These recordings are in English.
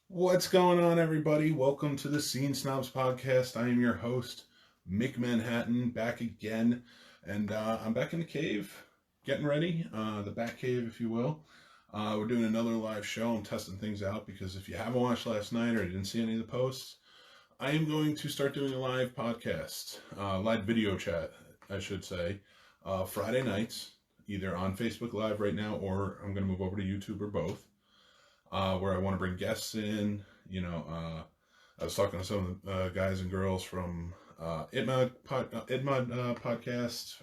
What's going on, everybody? Welcome to the Snobs podcast. I am your host, Mick Manhattan, back again, and I'm back in the cave, getting ready, the back cave, if you will. We're doing another live show. I'm testing things out because if you haven't watched last night or didn't see any of the posts, I am going to start doing a live podcast, live video chat, I should say, Friday nights, either on Facebook Live right now or I'm going to move over to YouTube or both, where I want to bring guests in. I was talking to some of the guys and girls from IDMOD podcast,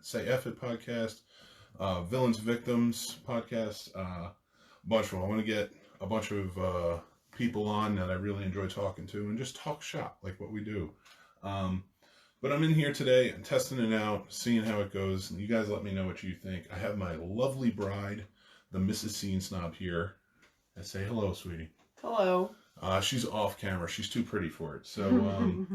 Say F It podcast, Villains Victims podcast, a bunch of them. I want to get a bunch of people on that I really enjoy talking to and just talk shop like what we do. But I'm in here today, I'm testing it out, seeing how it goes, and you guys let me know what you think. I have my lovely bride, the Mrs. Scene Snob here. I say hello, sweetie. Hello. She's off camera. She's too pretty for it. So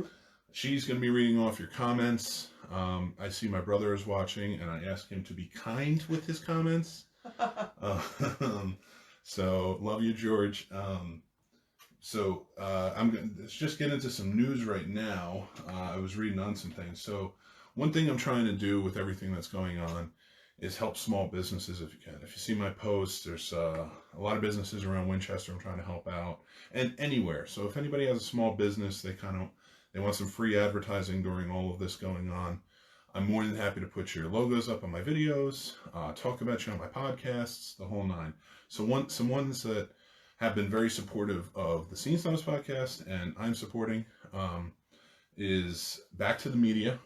she's going to be reading off your comments. I see my brother is watching, and I ask him to be kind with his comments. So love you, George. I'm going to just get into some news right now. I was reading on some things. So one thing I'm trying to do with everything that's going on is help small businesses if you can. If you see my posts, there's a lot of businesses around Winchester I'm trying to help out, and anywhere. So if anybody has a small business, they want some free advertising during all of this going on, I'm more than happy to put your logos up on my videos, talk about you on my podcasts, the whole nine. So some ones that have been very supportive of the Scene Snobs podcast, and I'm supporting, is Back to the Media,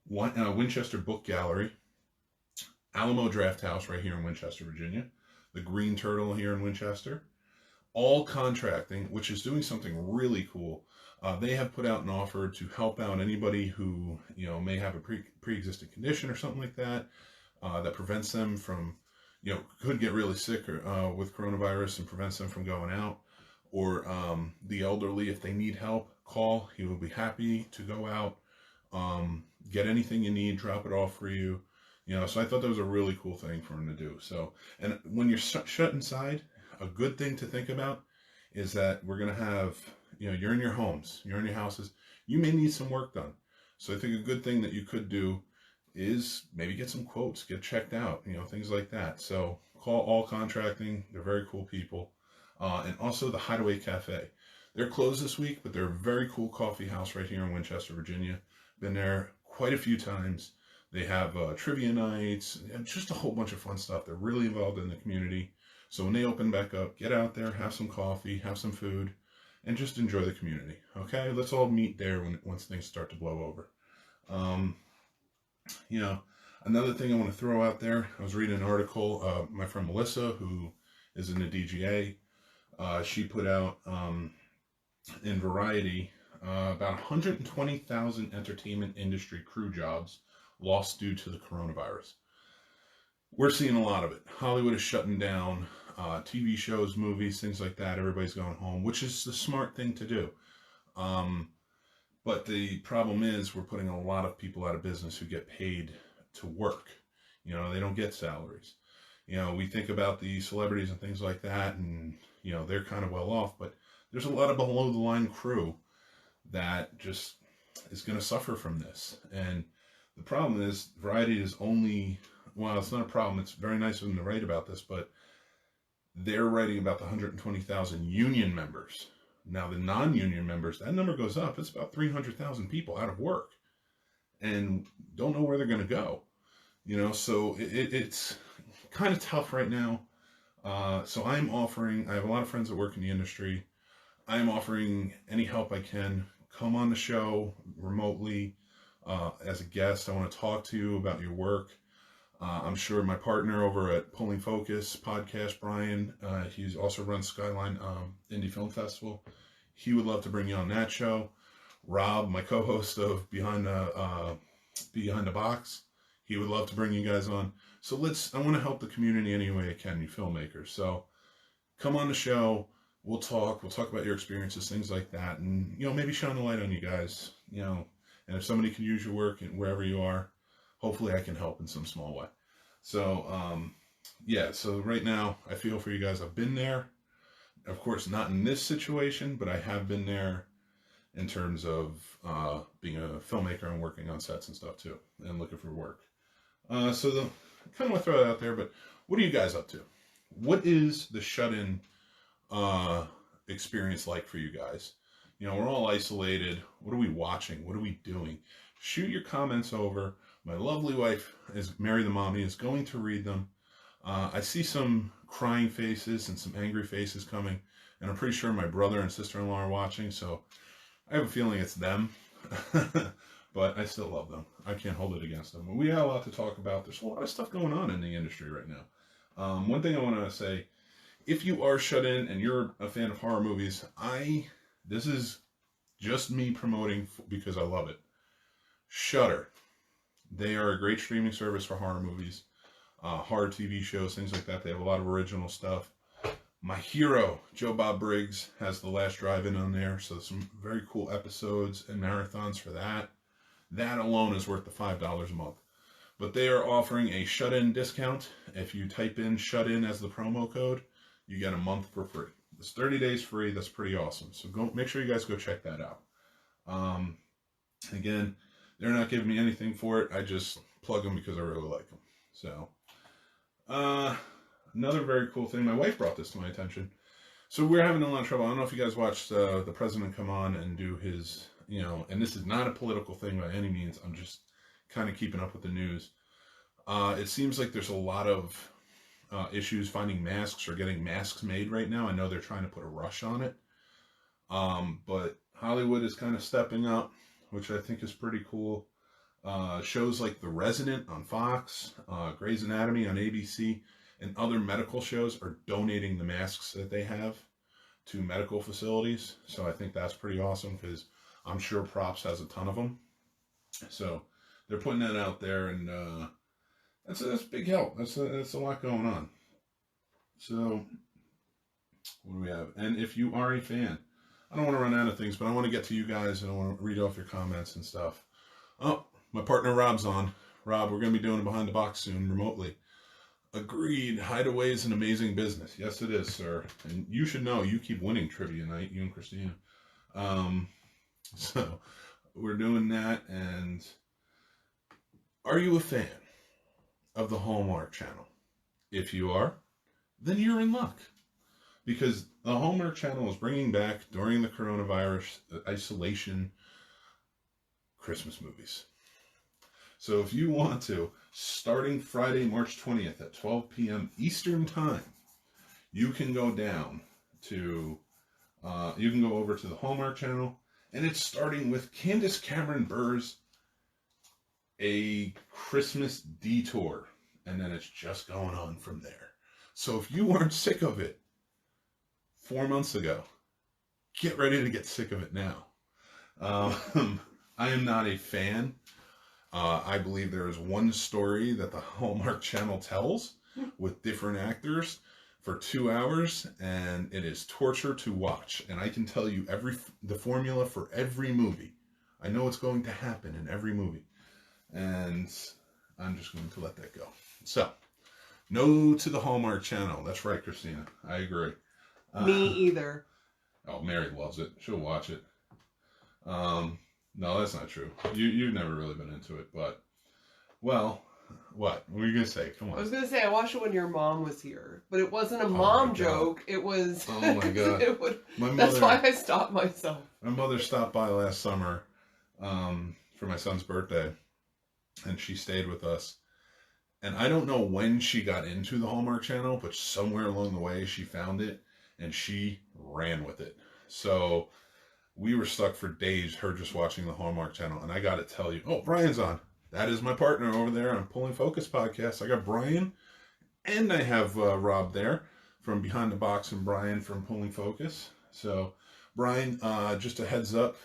Winchester Book Gallery, Alamo Draft House right here in Winchester, Virginia, the Green Turtle here in Winchester, All Contracting, which is doing something really cool. They have put out an offer to help out anybody who may have a pre-existing condition or something like that, that prevents them from, could get really sick or, with coronavirus and prevents them from going out, or the elderly, if they need help, call. He will be happy to go out, get anything you need, drop it off for you. So I thought that was a really cool thing for him to do. So, and when you're shut inside, a good thing to think about is that we're going to have, you're in your homes, you're in your houses, you may need some work done. So I think a good thing that you could do is maybe get some quotes, get checked out, things like that. So call All Contracting. They're very cool people. And also the Hideaway Cafe. They're closed this week, but they're a very cool coffee house right here in Winchester, Virginia. Been there quite a few times. They have trivia nights and just a whole bunch of fun stuff. They're really involved in the community. So when they open back up, get out there, have some coffee, have some food, and just enjoy the community. Okay, let's all meet there once things start to blow over. Another thing I want to throw out there, I was reading an article, my friend Melissa, who is in the DGA, she put out in Variety about 120,000 entertainment industry crew jobs lost due to the coronavirus. We're seeing a lot of it. Hollywood is shutting down, TV shows, movies, things like that. Everybody's going home, which is the smart thing to do. But the problem is we're putting a lot of people out of business who get paid to work. They don't get salaries. We think about the celebrities and things like that, and, they're kind of well off, but there's a lot of below the line crew that just is going to suffer from this. And the problem is Variety is only, well, it's not a problem. It's very nice of them to write about this, but they're writing about the 120,000 union members. Now, the non-union members, that number goes up. It's about 300,000 people out of work and don't know where they're going to go. So it's kind of tough right now. So I have a lot of friends that work in the industry. I'm offering any help I can. Come on the show remotely as a guest. I want to talk to you about your work. I'm sure my partner over at Pulling Focus podcast, Brian, he also runs Skyline Indie Film Festival. He would love to bring you on that show. Rob, my co-host of Behind the Box, he would love to bring you guys on. So I want to help the community any way I can, you filmmakers. So come on the show. We'll talk about your experiences, things like that. And, maybe shine the light on you guys, and if somebody can use your work and wherever you are, hopefully I can help in some small way. So, so right now I feel for you guys. I've been there. of course, not in this situation, but I have been there in terms of being a filmmaker and working on sets and stuff too, and looking for work. So I kind of want to throw that out there, but what are you guys up to? What is the shut-in experience like for you guys? You know, we're all isolated. What are we watching? What are we doing? Shoot your comments over. My lovely wife, Mary the Mommy, is going to read them. I see some crying faces and some angry faces coming, and I'm pretty sure my brother and sister-in-law are watching, so I have a feeling it's them. But I still love them. I can't hold it against them. We have a lot to talk about. There's a lot of stuff going on in the industry right now. One thing I want to say, if you are shut in and you're a fan of horror movies, this is just me promoting because I love it. Shudder. They are a great streaming service for horror movies, horror TV shows, things like that. They have a lot of original stuff. My hero, Joe Bob Briggs, has The Last Drive-In on there, so some very cool episodes and marathons for that. That alone is worth the $5 a month. But they are offering a shut-in discount. If you type in shut-in as the promo code, you get a month for free. It's 30 days free. That's pretty awesome. So make sure you guys go check that out. Again, they're not giving me anything for it. I just plug them because I really like them. So, another very cool thing. My wife brought this to my attention. So we're having a lot of trouble. I don't know if you guys watched the president come on and do his, and this is not a political thing by any means. I'm just kind of keeping up with the news. It seems like there's a lot of issues finding masks or getting masks made right now. I know they're trying to put a rush on it. But Hollywood is kind of stepping up, which I think is pretty cool. Shows like The Resident on Fox, Grey's Anatomy on ABC, and other medical shows are donating the masks that they have to medical facilities. So I think that's pretty awesome because I'm sure Props has a ton of them. So they're putting that out there, and that's big help. That's a lot going on. So what do we have? And if you are a fan, I don't want to run out of things, but I want to get to you guys, and I want to read off your comments and stuff. Oh, my partner Rob's on. Rob, we're going to be doing Behind the Box soon, remotely. Agreed. Hideaway is an amazing business. Yes, it is, sir. And you should know, you keep winning trivia night, you and Christina. So we're doing that. And are you a fan of the Hallmark Channel? If you are, then you're in luck. Because the Hallmark Channel is bringing back, during the coronavirus isolation, Christmas movies. So if you want to, starting Friday, March 20th at 12 p.m. Eastern Time, you can go down to, you can go over to the Hallmark Channel, and it's starting with Candace Cameron Burr's A Christmas Detour, and then it's just going on from there. So if you weren't sick of it 4 months ago, get ready to get sick of it now. I am not a fan. I believe there is one story that the Hallmark Channel tells with different actors for 2 hours, and it is torture to watch. And I can tell you the formula for every movie. I know what's going to happen in every movie, and I'm just going to let that go. So, no to the Hallmark Channel. That's right, Christina. I agree. Me either. Oh, Mary loves it. She'll watch it. No, that's not true. You've never really been into it, but, well, what were you going to say? Come on. I was going to say, I watched it when your mom was here, but it wasn't a mom joke. It was... Oh, my God. That's why I stopped myself. My mother stopped by last summer for my son's birthday, and she stayed with us. And I don't know when she got into the Hallmark Channel, but somewhere along the way she found it, and she ran with it. So we were stuck for days, her just watching the Hallmark Channel. And I got to tell you, oh, Brian's on. That is my partner over there on Pulling Focus podcast. I got Brian, and I have Rob there from Behind the Box, and Brian from Pulling Focus. So, Brian, just a heads up,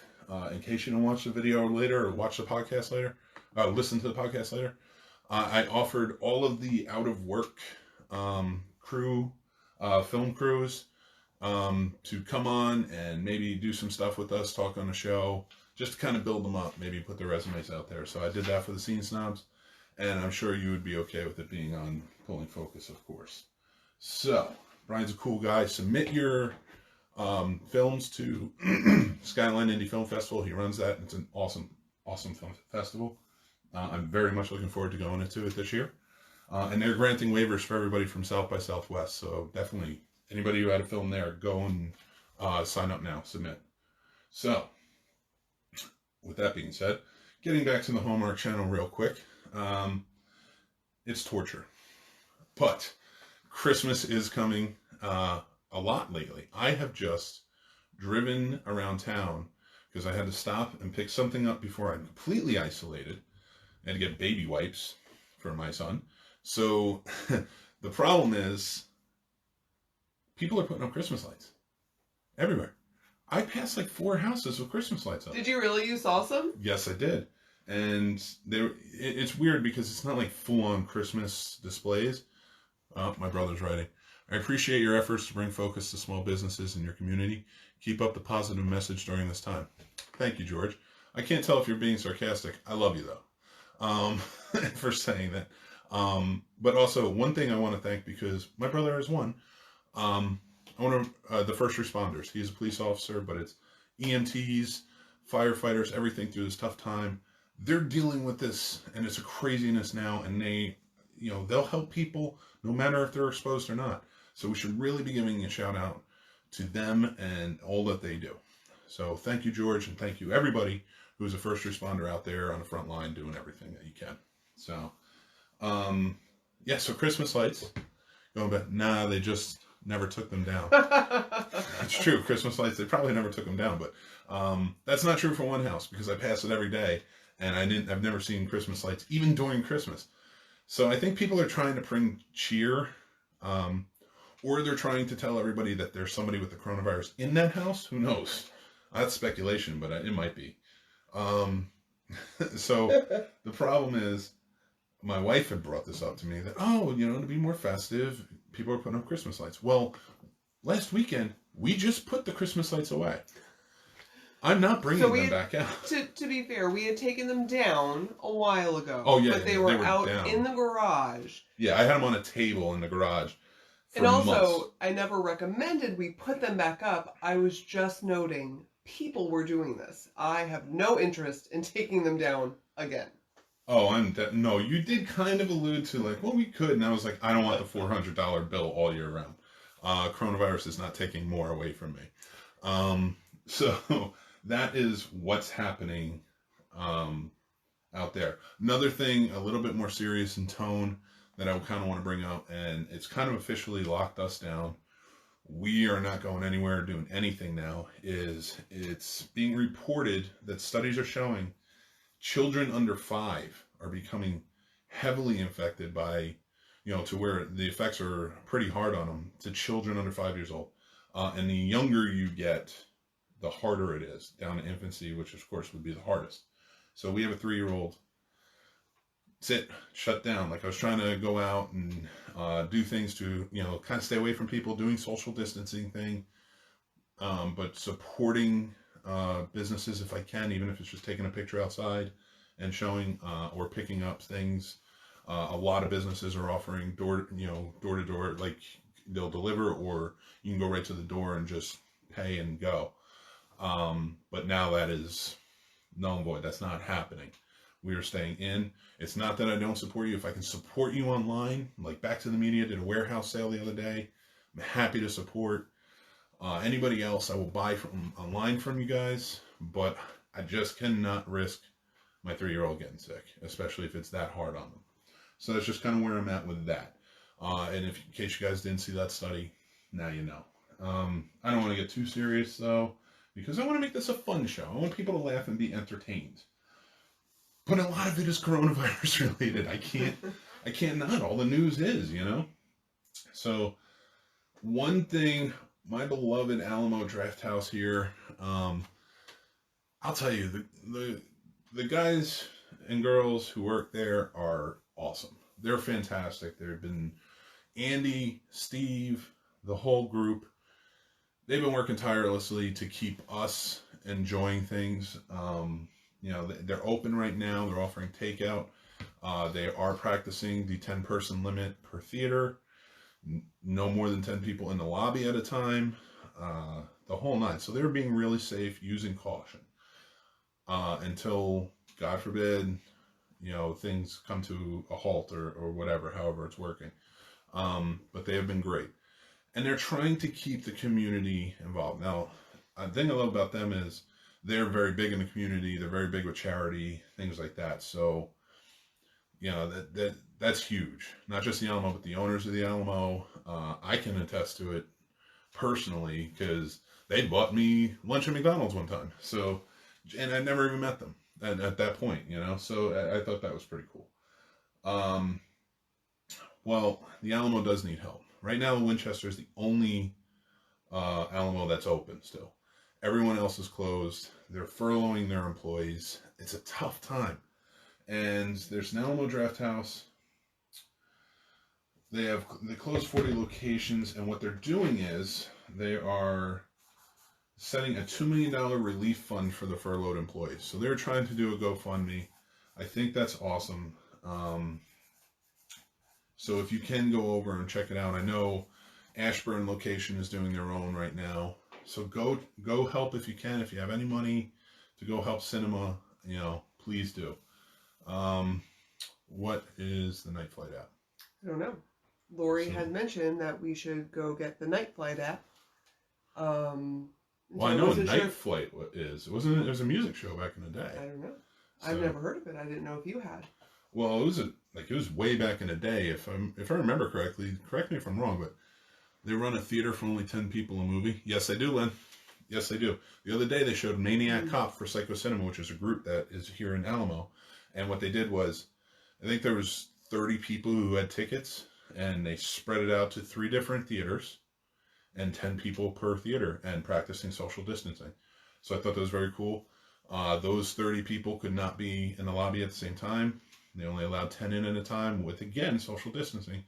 in case you don't watch the video later or watch the podcast later, listen to the podcast later, I offered all of the out-of-work crew, film crews, to come on and maybe do some stuff with us, talk on the show, just to kind of build them up, maybe put their resumes out there. So I did that for the Scene Snobs, and I'm sure you would be okay with it being on Pulling Focus, of course. So, Brian's a cool guy. Submit your films to Skyline Indie Film Festival. He runs that. It's an awesome film festival. I'm very much looking forward to going into it this year. And they're granting waivers for everybody from South by Southwest. So definitely, anybody who had a film there, go and sign up now, submit. So, with that being said, getting back to the Hallmark Channel real quick. It's torture. But Christmas is coming a lot lately. I have just driven around town because I had to stop and pick something up before I'm completely isolated. I had to get baby wipes for my son. So the problem is people are putting up Christmas lights everywhere. I passed like 4 houses with Christmas lights up. Did you really? You saw some? Yes, I did. And it's weird because it's not like full-on Christmas displays. Oh, my brother's writing. I appreciate your efforts to bring focus to small businesses in your community. Keep up the positive message during this time. Thank you, George. I can't tell if you're being sarcastic. I love you, though, for saying that. But also, one thing I want to thank, because my brother is one, I want to, the first responders. He's a police officer, but it's EMTs, firefighters, everything through this tough time. They're dealing with this, and it's a craziness now, and they'll help people no matter if they're exposed or not. So we should really be giving a shout out to them and all that they do. So thank you, George, and thank you everybody who's a first responder out there on the front line doing everything that you can. So, so Christmas lights, going back, they just never took them down. It's true, Christmas lights, they probably never took them down, but that's not true for one house, because I pass it every day, and I've never seen Christmas lights, even during Christmas. So I think people are trying to bring cheer, or they're trying to tell everybody that there's somebody with the coronavirus in that house. Who knows? That's speculation, but it might be. So the problem is, my wife had brought this up to me that, to be more festive, people are putting up Christmas lights. Well, last weekend, we just put the Christmas lights away. I'm not bringing them back out. To be fair, we had taken them down a while ago. Oh, yeah. But they were out down in the garage. Yeah, I had them on a table in the garage for And also, months. I never recommended we put them back up. I was just noting people were doing this. I have no interest in taking them down again. Oh, no, you did kind of allude to like, well, we could. And I was like, I don't want the $400 bill all year round. Coronavirus is not taking more away from me. So that is what's happening out there. Another thing, a little bit more serious in tone, that I kind of want to bring up, and it's kind of officially locked us down. We are not going anywhere or doing anything now. It's being reported that studies are showing children under 5 are becoming heavily infected by, to where the effects are pretty hard on them, to children under 5 years old. And the younger you get, the harder it is, down to infancy, which of course would be the hardest. So we have a 3-year-old. Shut down. Like, I was trying to go out and do things to, kind of stay away from people, doing social distancing thing, but supporting businesses if I can, even if it's just taking a picture outside and showing or picking up things. A lot of businesses are offering door to door, like they'll deliver, or you can go right to the door and just pay and go. But now that is null and void. That's not happening. We are staying in. It's not that I don't support you. If I can support you online, like Back to the Media did a warehouse sale the other day, I'm happy to support. Anybody else, I will buy from online from you guys, but I just cannot risk my 3-year-old getting sick, especially if it's that hard on them. So that's just kind of where I'm at with that. And in case you guys didn't see that study, now you know. I don't want to get too serious though, because I want to make this a fun show. I want people to laugh and be entertained. But a lot of it is coronavirus related. I can't not. All the news is, So one thing, my beloved Alamo Draft House here, I'll tell you, the guys and girls who work there are awesome. They're fantastic. They've been Andy, Steve, the whole group. They've been working tirelessly to keep us enjoying things. They're open right now. They're offering takeout. They are practicing the 10-person limit per theater. No more than 10 people in the lobby at a time. the whole nine. So they were being really safe, using caution until, God forbid, things come to a halt or whatever, however it's working. But they have been great. And they're trying to keep the community involved. Now, the thing I love about them is they're very big in the community. They're very big with charity, things like that. So, that's huge. Not just the Alamo, but the owners of the Alamo. I can attest to it personally because they bought me lunch at McDonald's one time. So, and I'd never even met them at that point, So I thought that was pretty cool. Well, the Alamo does need help. Right now, Winchester is the only Alamo that's open still. Everyone else is closed. They're furloughing their employees. It's a tough time. And there's an Alamo Draft House. They closed 40 locations, and what they're doing is they are setting a $2 million relief fund for the furloughed employees. So they're trying to do a GoFundMe. I think that's awesome. So if you can go over and check it out, I know Ashburn location is doing their own right now. So go help if you can. If you have any money to go help cinema, please do. What is the Night Flight app? I don't know. Lori had mentioned that we should go get the Night Flight app. Well, I know what Night Flight is. It was a music show back in the day. I don't know. So, I've never heard of it. I didn't know if you had. Well, it was way back in the day. If I remember correctly, correct me if I'm wrong, but they run a theater for only 10 people a movie. Yes, they do, Lynn. Yes, they do. The other day they showed Maniac Cop for Psycho Cinema, which is a group that is here in Alamo. And what they did was, I think there was 30 people who had tickets, and they spread it out to 3 different theaters and 10 people per theater and practicing social distancing. So I thought that was very cool. Those 30 people could not be in the lobby at the same time. They only allowed 10 in at a time with, again, social distancing.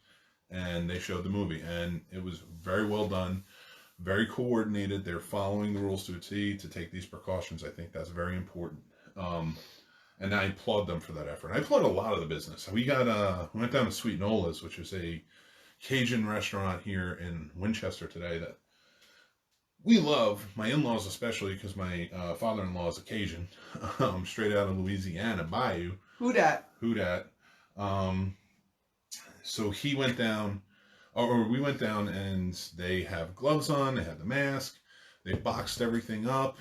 And they showed the movie. And it was very well done, very coordinated. They're following the rules to a T to take these precautions. I think that's very important. And I applaud them for that effort. I applaud a lot of the business. We went down to Sweet Nola's, which is a Cajun restaurant here in Winchester today that we love. My in-laws especially, because my father-in-law is a Cajun, straight out of Louisiana, Bayou. Who dat? So he went down, or we went down, and they have gloves on. They have the mask. They boxed everything up,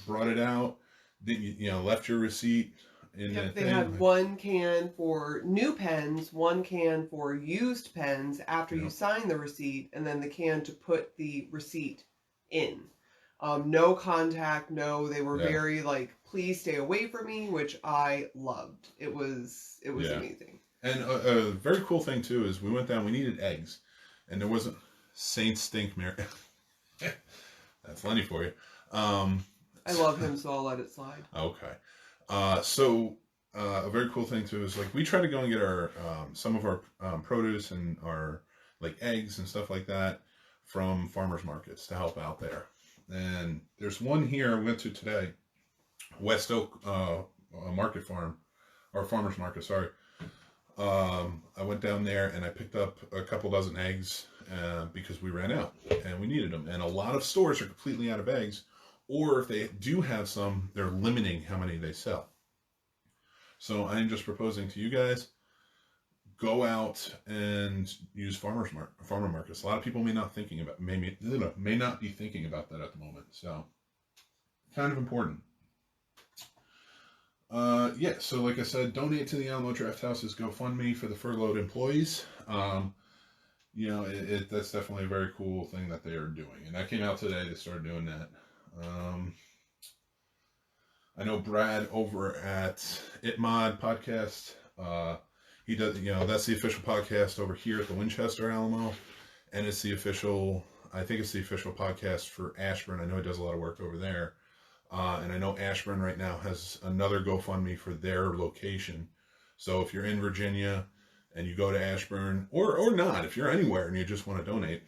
brought it out. Left your receipt in the thing. They had one can for new pens, one can for used pens after you sign the receipt, and then the can to put the receipt in. No contact, they were very please stay away from me, which I loved. It was amazing. And a very cool thing too is we went down, we needed eggs, and there wasn't Saint Stink Mary. That's funny for you. I love him, so I'll let it slide. Okay. So a very cool thing too is we try to go and get our some of our produce and our eggs and stuff like that from farmers markets to help out there. And there's one here I went to today, West Oak Market Farm, or Farmers Market, sorry. I went down there and I picked up a couple dozen eggs because we ran out and we needed them. And a lot of stores are completely out of eggs, or if they do have some, they're limiting how many they sell. So I'm just proposing to you guys, go out and use farmer markets. A lot of people may not be thinking about that at the moment. So kind of important. So like I said, donate to the Alamo Draft House's GoFundMe for the furloughed employees. That's definitely a very cool thing that they are doing. And that came out today. They started doing that. I know Brad over at ItMod podcast. He does, that's the official podcast over here at the Winchester Alamo. And it's the official podcast for Ashburn. I know he does a lot of work over there. And I know Ashburn right now has another GoFundMe for their location. So if you're in Virginia and you go to Ashburn, or not, if you're anywhere and you just want to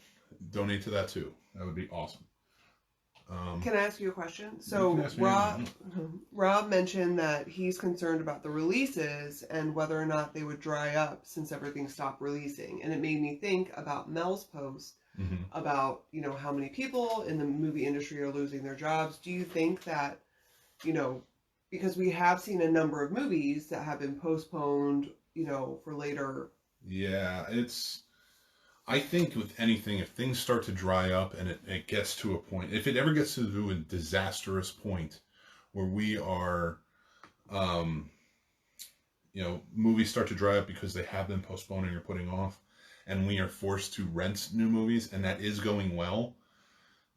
donate to that too. That would be awesome. Can I ask you a question? So Rob mentioned that he's concerned about the releases and whether or not they would dry up since everything stopped releasing. And it made me think about Mel's post Hmm. about, how many people in the movie industry are losing their jobs. Do you think that, you know, because we have seen a number of movies that have been postponed, for later. Yeah, I think with anything, if things start to dry up and it gets to a point, if it ever gets to a disastrous point where we are, um, movies start to dry up because they have been postponing or putting off, and we are forced to rent new movies, and that is going well,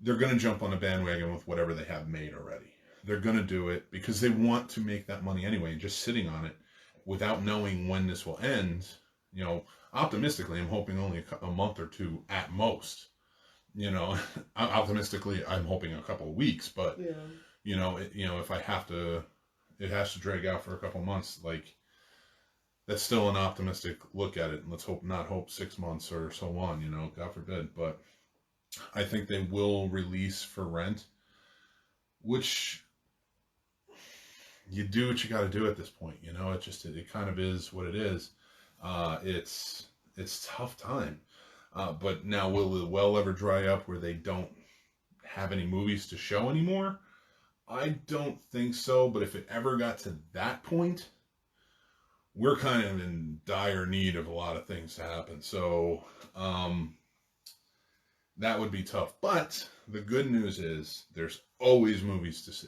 they're going to jump on the bandwagon with whatever they have made already. They're going to do it because they want to make that money anyway, and just sitting on it without knowing when this will end, you know, optimistically, I'm hoping only a month or two at most. You know, optimistically, I'm hoping a couple of weeks, but Yeah. if I have to, it has to drag out for a couple of months. Like that's still an optimistic look at it. And let's not hope 6 months or so on. God forbid. But I think they will release for rent, which you do what you got to do at this point. It kind of is what it is. It's tough time. But now, will the well ever dry up where they don't have any movies to show anymore? I don't think so. But if it ever got to that point, we're kind of in dire need of a lot of things to happen. So that would be tough. But the good news is there's always movies to see.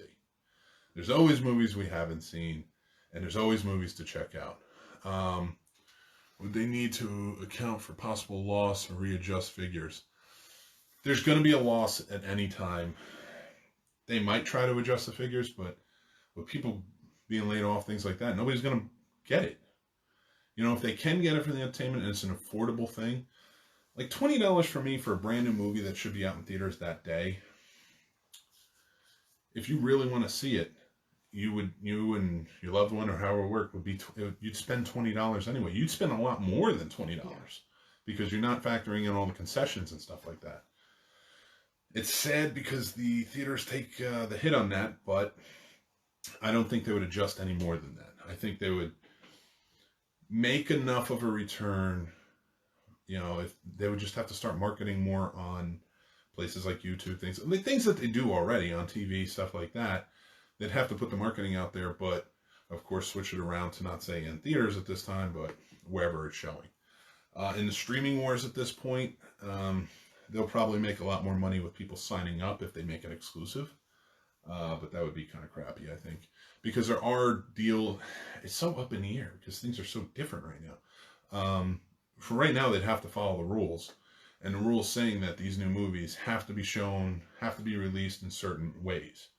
There's always movies we haven't seen, and there's always movies to check out. Would they need to account for possible loss or readjust figures? There's going to be a loss at any time. They might try to adjust the figures, but with people being laid off, things like that, nobody's going to get it. If they can get it for the entertainment and it's an affordable thing, like $20 for me for a brand new movie that should be out in theaters that day. If you really want to see it, you and your loved one or however it worked you'd spend $20 anyway. You'd spend a lot more than $20 because you're not factoring in all the concessions and stuff like that. It's sad because the theaters take the hit on that, but I don't think they would adjust any more than that. I think they would make enough of a return. If they would just have to start marketing more on places like YouTube, things that they do already on TV, stuff like that. They'd have to put the marketing out there, but of course switch it around to not say in theaters at this time, but wherever it's showing. In the streaming wars at this point, they'll probably make a lot more money with people signing up if they make it exclusive. But that would be kind of crappy, I think, because it's so up in the air because things are so different right now. For right now, they'd have to follow the rules, and the rules saying that these new movies have to be released in certain ways.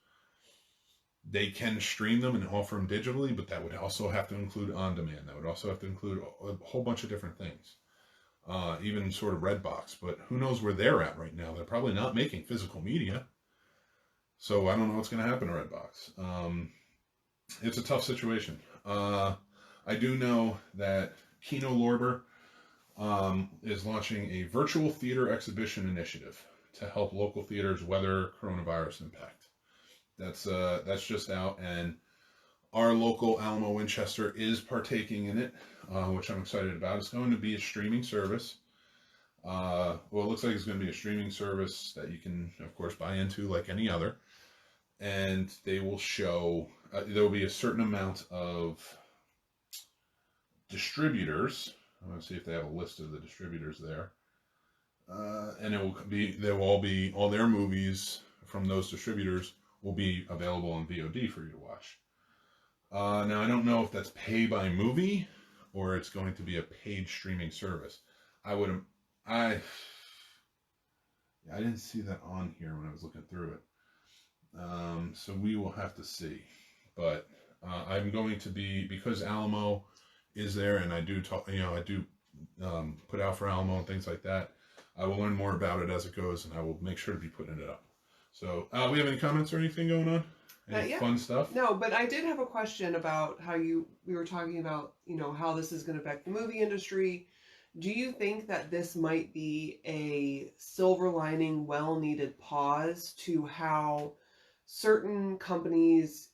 They can stream them and offer them digitally, but that would also have to include on demand. That would also have to include a whole bunch of different things, even sort of Redbox. But who knows where they're at right now? They're probably not making physical media. So I don't know what's going to happen to Redbox. It's a tough situation. I do know that Kino Lorber is launching a virtual theater exhibition initiative to help local theaters weather coronavirus impact. That's just out, and our local Alamo Winchester is partaking in it, which I'm excited about. It's going to be a streaming service. It looks like it's going to be a streaming service that you can, of course, buy into like any other. And they will show, there will be a certain amount of distributors. I'm going to see if they have a list of the distributors there. And all their movies from those distributors will be available on VOD for you to watch. Now, I don't know if that's pay by movie or it's going to be a paid streaming service. I didn't see that on here when I was looking through it. So we will have to see. But I'm going to be, because Alamo is there and I do talk, put out for Alamo and things like that. I will learn more about it as it goes, and I will make sure to be putting it up. So, we have any comments or anything going on? Any fun stuff? No, but I did have a question about how we were talking about, how this is going to affect the movie industry. Do you think that this might be a silver lining, well-needed pause to how certain companies,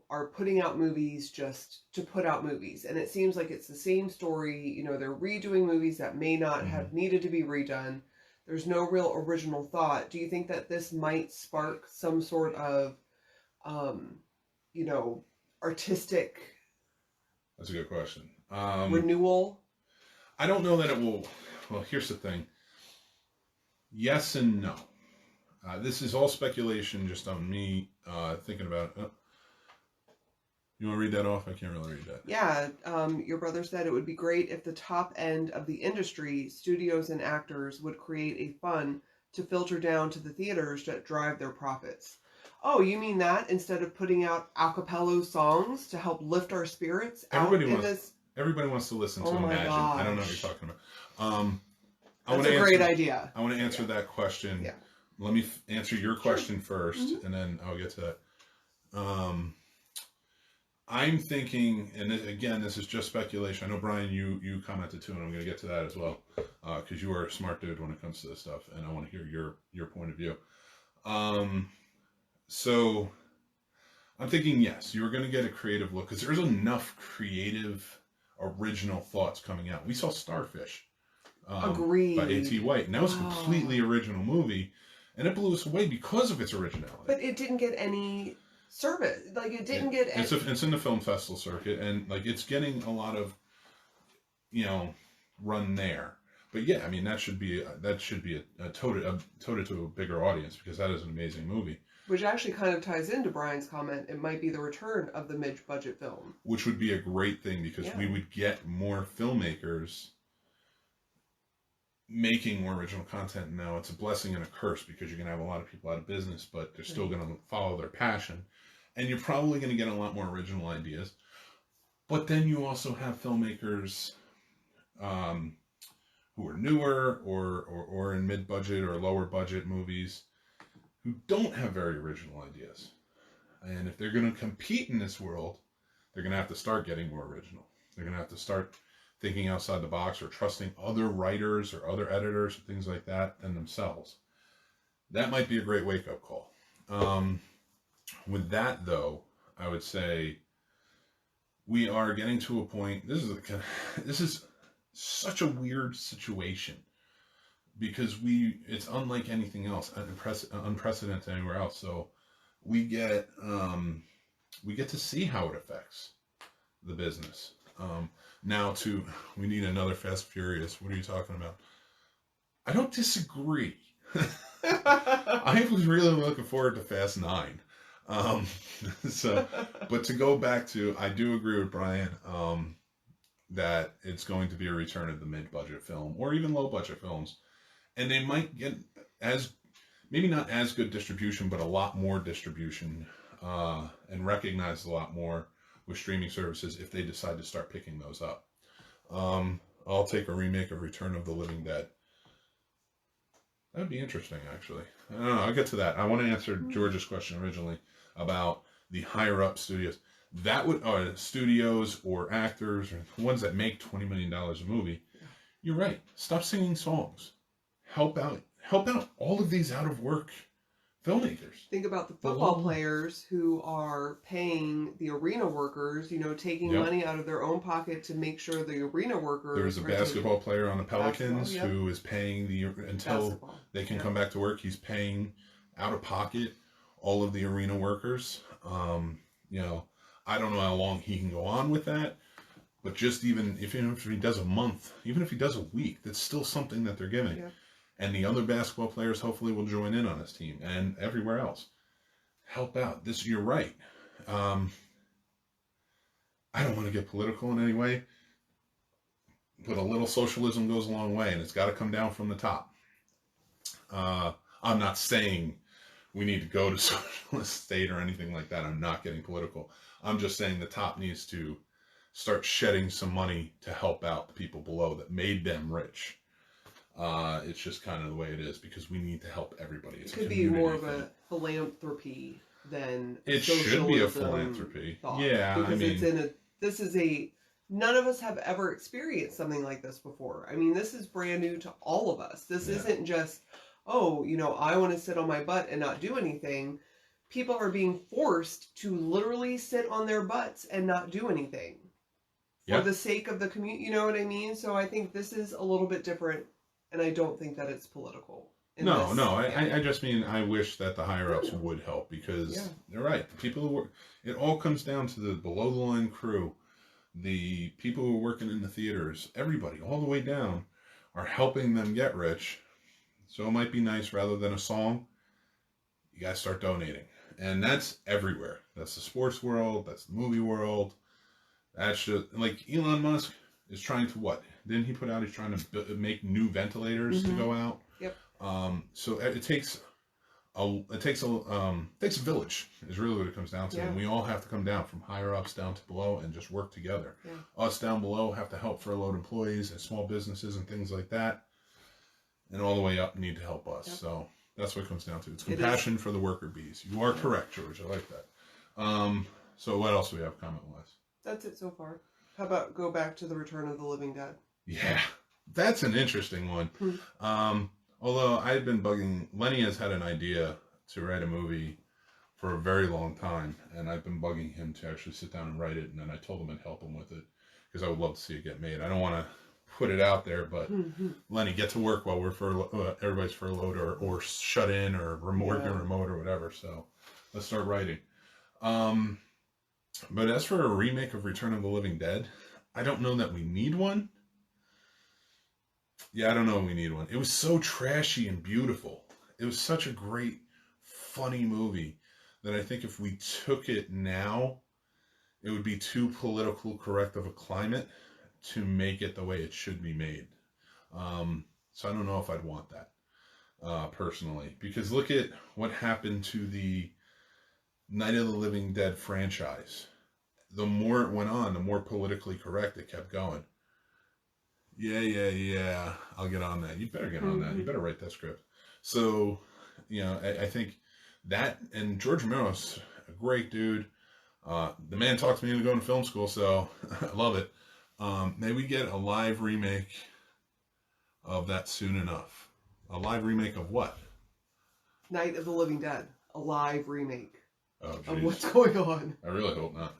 are putting out movies just to put out movies? And it seems like it's the same story. They're redoing movies that may not have needed to be redone. There's no real original thought. Do you think that this might spark some sort of, um, you know, artistic That's a good question. renewal? I don't know that it will. Well, here's the thing. Yes and no. This is all speculation, just on me thinking about it. You want to read that off? I can't really read that. Yeah, your brother said it would be great if the top end of the industry, studios and actors, would create a fund to filter down to the theaters that drive their profits. Oh, you mean that instead of putting out a cappella songs to help lift our spirits Everybody wants to listen to Oh my Imagine. gosh. I don't know what you're talking about. That's a great idea. I want to answer that question. Yeah. Let me answer your question first, Mm-hmm. and then I'll get to that. I'm thinking, and again, this is just speculation. I know, Brian, you commented too, and I'm going to get to that as well, because you are a smart dude when it comes to this stuff, and I want to hear your point of view. So I'm thinking, yes, you're going to get a creative look, because there's enough creative, original thoughts coming out. We saw Starfish Agreed. by A.T. White, and that was a completely original movie, and it blew us away because of its originality. But it didn't get any service. Like, it didn't get any... It's in the film festival circuit, and like it's getting a lot of, run there. But yeah, I mean that should be a toted to a bigger audience, because that is an amazing movie. Which actually kind of ties into Brian's comment. It might be the return of the mid-budget film. Which would be a great thing, because we would get more filmmakers making more original content. Now it's a blessing and a curse, because you're going to have a lot of people out of business, but they're still going to follow their passion. And you're probably going to get a lot more original ideas. But then you also have filmmakers who are newer or in mid-budget or lower budget movies who don't have very original ideas. And if they're going to compete in this world, they're going to have to start getting more original. They're going to have to start thinking outside the box, or trusting other writers or other editors or things like that than themselves. That might be a great wake-up call. With that, though, I would say we are getting to a point. This is such a weird situation, because it's unlike anything else, unprecedented anywhere else. So we get to see how it affects the business. We need another Fast Furious. What are you talking about? I don't disagree. I was really looking forward to Fast 9. But to go back to, I do agree with Brian that it's going to be a return of the mid-budget film, or even low-budget films. And they might get maybe not as good distribution, but a lot more distribution, and recognized a lot more with streaming services if they decide to start picking those up. I'll take a remake of Return of the Living Dead. That'd be interesting, actually. I don't know. I'll get to that. I want to answer George's question originally about the higher up studios. That would studios or actors or the ones that make $20 million a movie. You're right. Stop singing songs. Help out all of these out of work filmmakers. Think about the football players who are paying the arena workers, taking money out of their own pocket to make sure the arena workers... There's a basketball player on the Pelicans who is paying until they can come back to work, he's paying out of pocket all of the arena workers. I don't know how long he can go on with that, but just even if he does a month, even if he does a week, that's still something that they're giving. Yeah. And the other basketball players hopefully will join in on his team, and everywhere else. Help out. You're right. I don't want to get political in any way, but a little socialism goes a long way, and it's got to come down from the top. I'm not saying we need to go to socialist state or anything like that. I'm not getting political. I'm just saying the top needs to start shedding some money to help out the people below that made them rich. It's just kind of the way it is, because we need to help everybody. It could be more of a philanthropy than it should be a philanthropy. Thought. Yeah, because none of us have ever experienced something like this before. I mean, this is brand new to all of us. This isn't just, I want to sit on my butt and not do anything. People are being forced to literally sit on their butts and not do anything for the sake of the community. You know what I mean? So I think this is a little bit different and I don't think that it's political. No, no. I just mean I wish that the higher ups Yeah. would help because Yeah. they're right. The people who work, it all comes down to the below the line crew, the people who are working in the theaters, everybody, all the way down, are helping them get rich. So it might be nice rather than a song, you guys start donating. And that's everywhere. That's the sports world, that's the movie world. That's just like Elon Musk is trying to what? Didn't he put out he's trying to make new ventilators to go out? Yep. So it takes takes a village is really what it comes down to, Yeah. and we all have to come down from higher ups down to below and just work together. Yeah. Us down below have to help furloughed employees and small businesses and things like that, and all the way up need to help us. Yep. So that's what it comes down to. It's compassion for the worker bees. You are correct, George. I like that. So what else do we have comment wise? That's it so far. How about go back to the Return of the Living Dead? Yeah, that's an interesting one. Although I've been bugging, Lenny has had an idea to write a movie for a very long time, and I've been bugging him to actually sit down and write it, and then I told him I'd help him with it, because I would love to see it get made. I don't want to put it out there, but Lenny, get to work while we're everybody's furloughed or shut in or working remote or whatever, so let's start writing. But as for a remake of Return of the Living Dead, I don't know that we need one. Yeah, I don't know if we need one. It was so trashy and beautiful. It was such a great, funny movie that I think if we took it now, it would be too political correct of a climate to make it the way it should be made. So I don't know if I'd want that, personally. Because look at what happened to the Night of the Living Dead franchise. The more it went on, the more politically correct it kept going. Yeah. I'll get on that. You better get on that. You better write that script. So, I think that, and George Romero's a great dude. The man talked me into going to film school, so I love it. May we get a live remake of that soon enough? A live remake of what? Night of the Living Dead. A live remake of what's going on. I really hope not.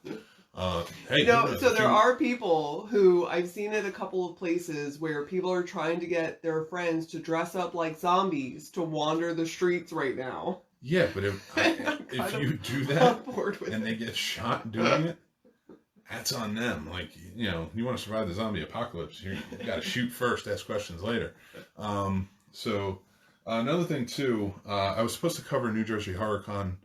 Hey, so there are people who I've seen at a couple of places where people are trying to get their friends to dress up like zombies to wander the streets right now. Yeah, but if you do that and they get shot doing it, that's on them. Like, you want to survive the zombie apocalypse, you got to shoot first, ask questions later. So another thing too, I was supposed to cover New Jersey HorrorCon,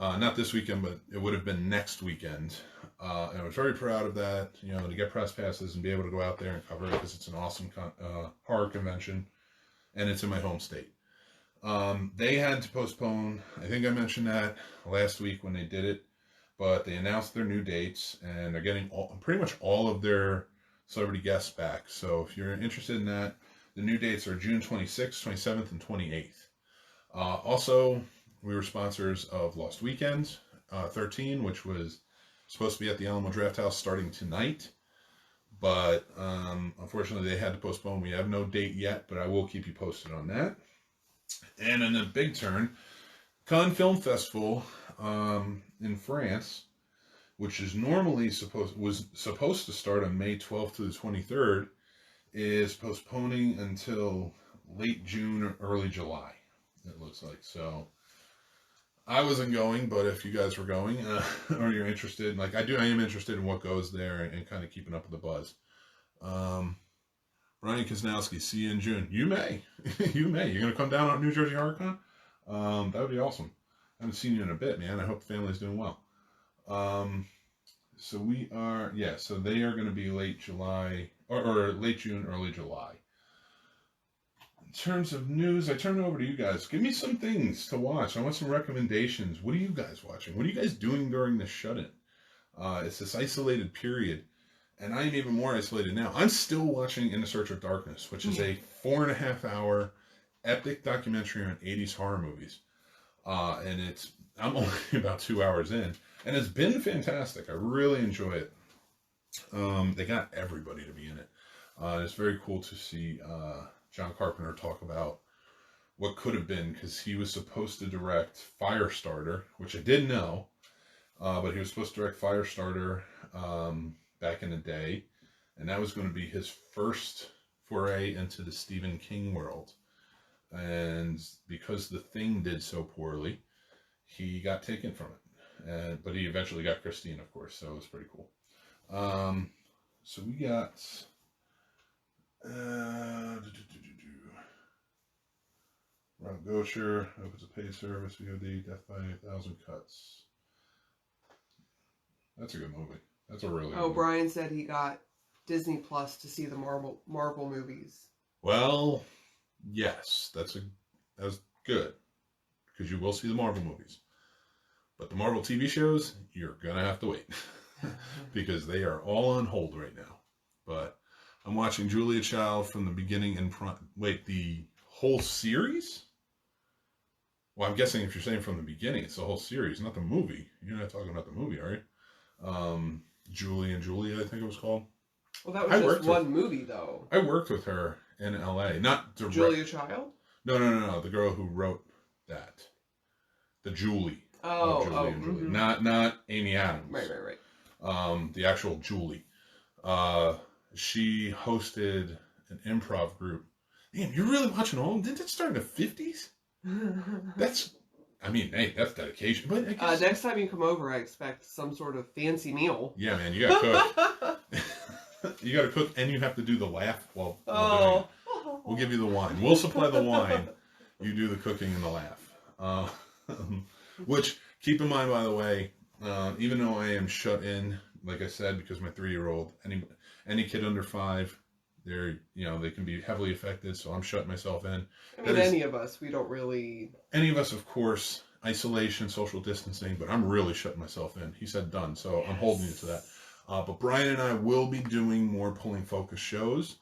not this weekend, but it would have been next weekend. And I was very proud of that, to get press passes and be able to go out there and cover it because it's an awesome horror convention, and it's in my home state. They had to postpone. I think I mentioned that last week when they did it, but they announced their new dates, and they're getting pretty much all of their celebrity guests back. So if you're interested in that, the new dates are June 26th, 27th, and 28th. Also, we were sponsors of Lost Weekend 13, which was supposed to be at the Alamo Drafthouse starting tonight, but unfortunately they had to postpone. We have no date yet, but I will keep you posted on that. And in a big turn, Cannes Film Festival in France, which is normally was supposed to start on May 12th to the 23rd, is postponing until late June or early July, it looks like. So I wasn't going, but if you guys were going, or you're interested, I am interested in what goes there and kind of keeping up with the buzz. Ryan Kisnowski, see you in June. You may. You may. You're going to come down on New Jersey HorrorCon? That would be awesome. I haven't seen you in a bit, man. I hope the family's doing well. So we are, so they are going to be late July, or late June, early July. In terms of news, I turn it over to you guys. Give me some things to watch. I want some recommendations. What are you guys watching? What are you guys doing during this shut-in? It's this isolated period, and I'm even more isolated now. I'm still watching In the Search of Darkness, which is a 4.5-hour epic documentary on 80s horror movies. And I'm only about 2 hours in, and it's been fantastic. I really enjoy it. They got everybody to be in it. It's very cool to see John Carpenter talk about what could have been, because he was supposed to direct Firestarter, which I didn't know, but he was supposed to direct Firestarter back in the day, and that was going to be his first foray into the Stephen King world. And because The Thing did so poorly, he got taken from it. But he eventually got Christine, of course, so it was pretty cool. So we got... Ron Gosher opens a paid service, VOD, Death by 1,000 Cuts. That's a good movie. That's a really good movie. Brian said he got Disney Plus to see the Marvel movies. Well, yes, that's good, because you will see the Marvel movies. But the Marvel TV shows, you're going to have to wait, because they are all on hold right now. But I'm watching Julia Child from the beginning and the whole series? Well, I'm guessing if you're saying from the beginning, it's the whole series, not the movie. You're not talking about the movie, are you? Julie and Julia, I think it was called. Well, that was just one movie, though. I worked with her in L.A. Not direct. Julia Child? No. The girl who wrote that. The Julie. Julie. Mm-hmm. Not Amy Adams. Right. The actual Julie. She hosted an improv group. Damn, you're really watching all of them? Didn't it start in the 50s? That's dedication. But I guess... next time you come over, I expect some sort of fancy meal. Yeah, man, you gotta cook. You gotta cook, and you have to do the laugh while doing it. We'll give you the wine. We'll supply the wine. You do the cooking and the laugh. Which, keep in mind, by the way, even though I am shut in, like I said, because my 3-year-old, any kid under 5, they can be heavily affected, so I'm shutting myself in. I mean, any of us, we don't really... Any of us, of course, isolation, social distancing, but I'm really shutting myself in. He said done, so I'm holding you to that. But Brian and I will be doing more Pulling Focus shows.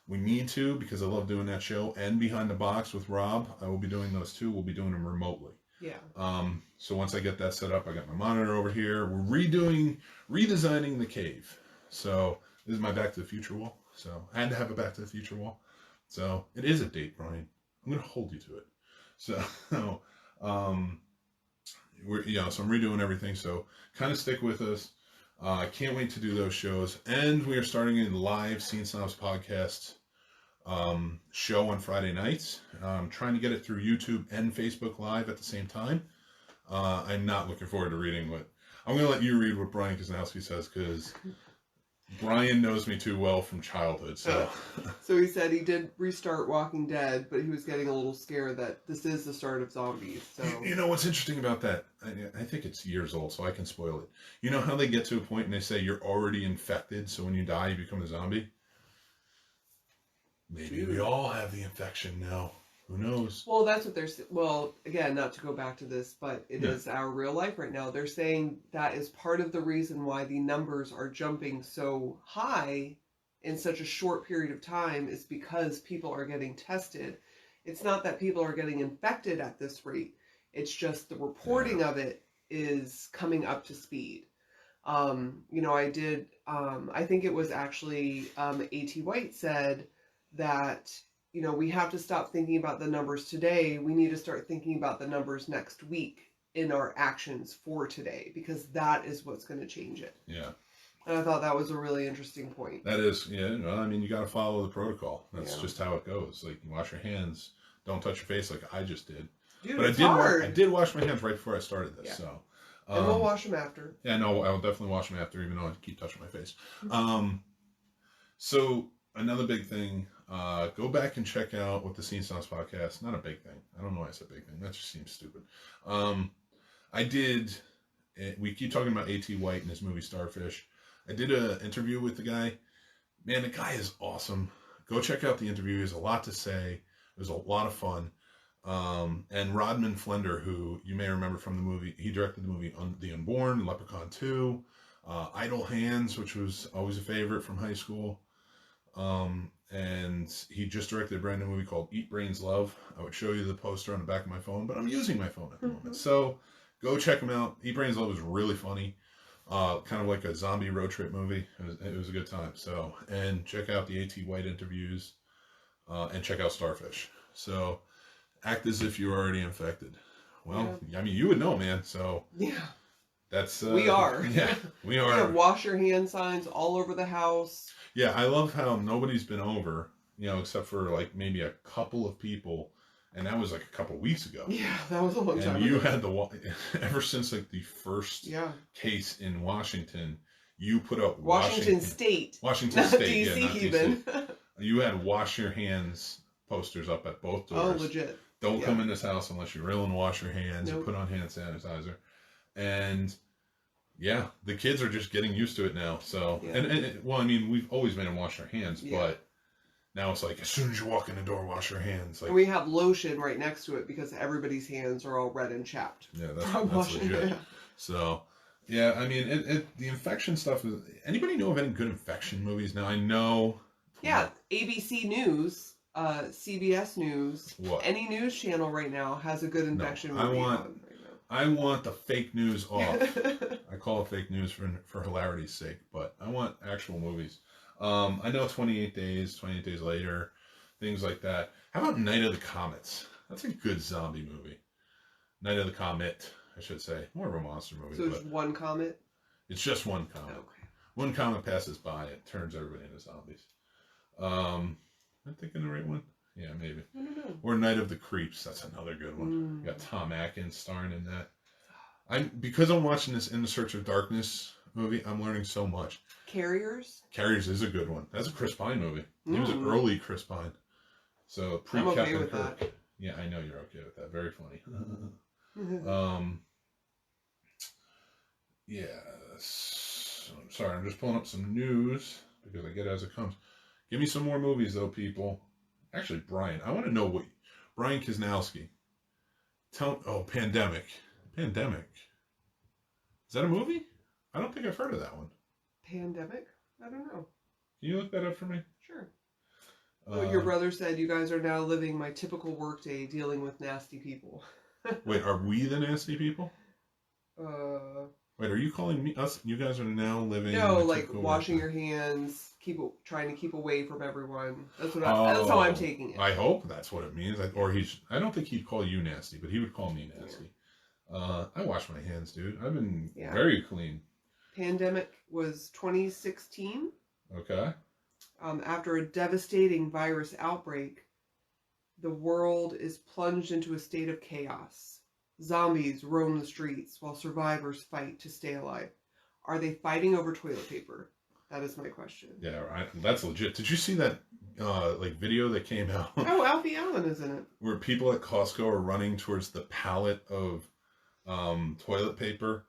We need to, because I love doing that show. And Behind the Box with Rob, I will be doing those too. We'll be doing them remotely. Yeah. So once I get that set up, I got my monitor over here. We're redesigning the cave. So this is my Back to the Future wall. So I had to have a Back to the Future wall. So it is a date, Brian. I'm going to hold you to it. So, so I'm redoing everything. So kind of stick with us. I can't wait to do those shows. And we are starting a live Scene Snobs podcast show on Friday nights. I'm trying to get it through YouTube and Facebook Live at the same time. I'm not looking forward to reading what... I'm going to let you read what Brian Kuzanowski says, because Brian knows me too well from childhood. So he said he did restart Walking Dead, but he was getting a little scared that this is the start of zombies. So you know what's interesting about that? I think it's years old, so I can spoil it. You know how they get to a point and they say you're already infected, so when you die, you become a zombie? Maybe we all have the infection now. Who knows? Well, that's what they're... Well, again, not to go back to this, but it is our real life right now. They're saying that is part of the reason why the numbers are jumping so high in such a short period of time, is because people are getting tested. It's not that people are getting infected at this rate. It's just the reporting of it is coming up to speed. I think it was actually A.T. White said that, we have to stop thinking about the numbers today. We need to start thinking about the numbers next week in our actions for today, because that is what's going to change it. Yeah. And I thought that was a really interesting point. That is, you got to follow the protocol. That's just how it goes. Like, you wash your hands, don't touch your face like I just did. Dude, but it's hard. I did wash my hands right before I started this, so... and we'll wash them after. Yeah, no, I'll definitely wash them after, even though I keep touching my face. So, another big thing, go back and check out what the Scene Snobs podcast... Not a big thing. I don't know why I said big thing. That just seems stupid. We keep talking about A.T. White and his movie Starfish. I did an interview with the guy. Man, the guy is awesome. Go check out the interview. He has a lot to say. It was a lot of fun. And Rodman Flender, who you may remember from the movie, he directed the movie The Unborn, Leprechaun 2, Idle Hands, which was always a favorite from high school. And he just directed a brand new movie called Eat Brains Love. I would show you the poster on the back of my phone, but I'm using my phone at the moment. So go check him out. Eat Brains Love was really funny. Kind of like a zombie road trip movie. It was a good time. So, and check out the A.T. White interviews, and check out Starfish. So, act as if you're already infected. Well, I mean, you would know, man. So, that's... we are. Yeah, we are. We have wash your hand signs all over the house. Yeah, I love how nobody's been over except for like maybe a couple of people, and that was like a couple of weeks ago. Yeah, that was a long time and you ago. had ever since like the first case in Washington, you put up Washington State, not DC, not even. DC. You had wash your hands posters up at both doors. Oh, legit. Don't come in this house unless you're real and wash your hands. Nope. And put on hand sanitizer. And yeah, the kids are just getting used to it now. So, and well, I mean, we've always made them wash their hands, but now it's like as soon as you walk in the door, wash your hands. Like, and we have lotion right next to it because everybody's hands are all red and chapped. Yeah, that's legit. So, yeah, I mean, the infection stuff is. Anybody know of any good infection movies? Now I know. Yeah, ABC News, CBS News, what? Any news channel right now has a good infection movie on. I want the fake news off. I call it fake news for hilarity's sake, but I want actual movies. I know 28 Days Later, things like that. How about Night of the Comets? That's a good zombie movie. Night of the Comet, I should say. More of a monster movie. So it's one comet? It's just one comet. Okay. One comet passes by, it turns everybody into zombies. Am I thinking the right one? Yeah, maybe. I don't know. Or Night of the Creeps. That's another good one. You got Tom Atkins starring in that. Because I'm watching this In the Search of Darkness movie, I'm learning so much. Carriers is a good one. That's a Chris Pine movie. He was an early Chris Pine. So I'm okay with Kirk. That. Yeah, I know you're okay with that. Very funny. Yeah. I'm sorry, I'm just pulling up some news because I get it as it comes. Give me some more movies though, people. Actually, Brian, I want to know what Brian Kisnowski. Pandemic. Pandemic. Is that a movie? I don't think I've heard of that one. Pandemic? I don't know. Can you look that up for me? Sure. Your brother said you guys are now living my typical workday dealing with nasty people. Wait, are we the nasty people? Wait, are you calling us? You guys are now living. No, like washing your hands, trying to keep away from everyone. That's what. That's how I'm taking it. I hope that's what it means. I don't think he'd call you nasty, but he would call me nasty. Yeah. I wash my hands, dude. I've been very clean. Pandemic was 2016. Okay. After a devastating virus outbreak, the world is plunged into a state of chaos. Zombies roam the streets while survivors fight to stay alive. Are they fighting over toilet paper? That is my question. Yeah, that's legit. Did you see that video that came out? Oh, Alfie Allen is in it. Where people at Costco are running towards the pallet of toilet paper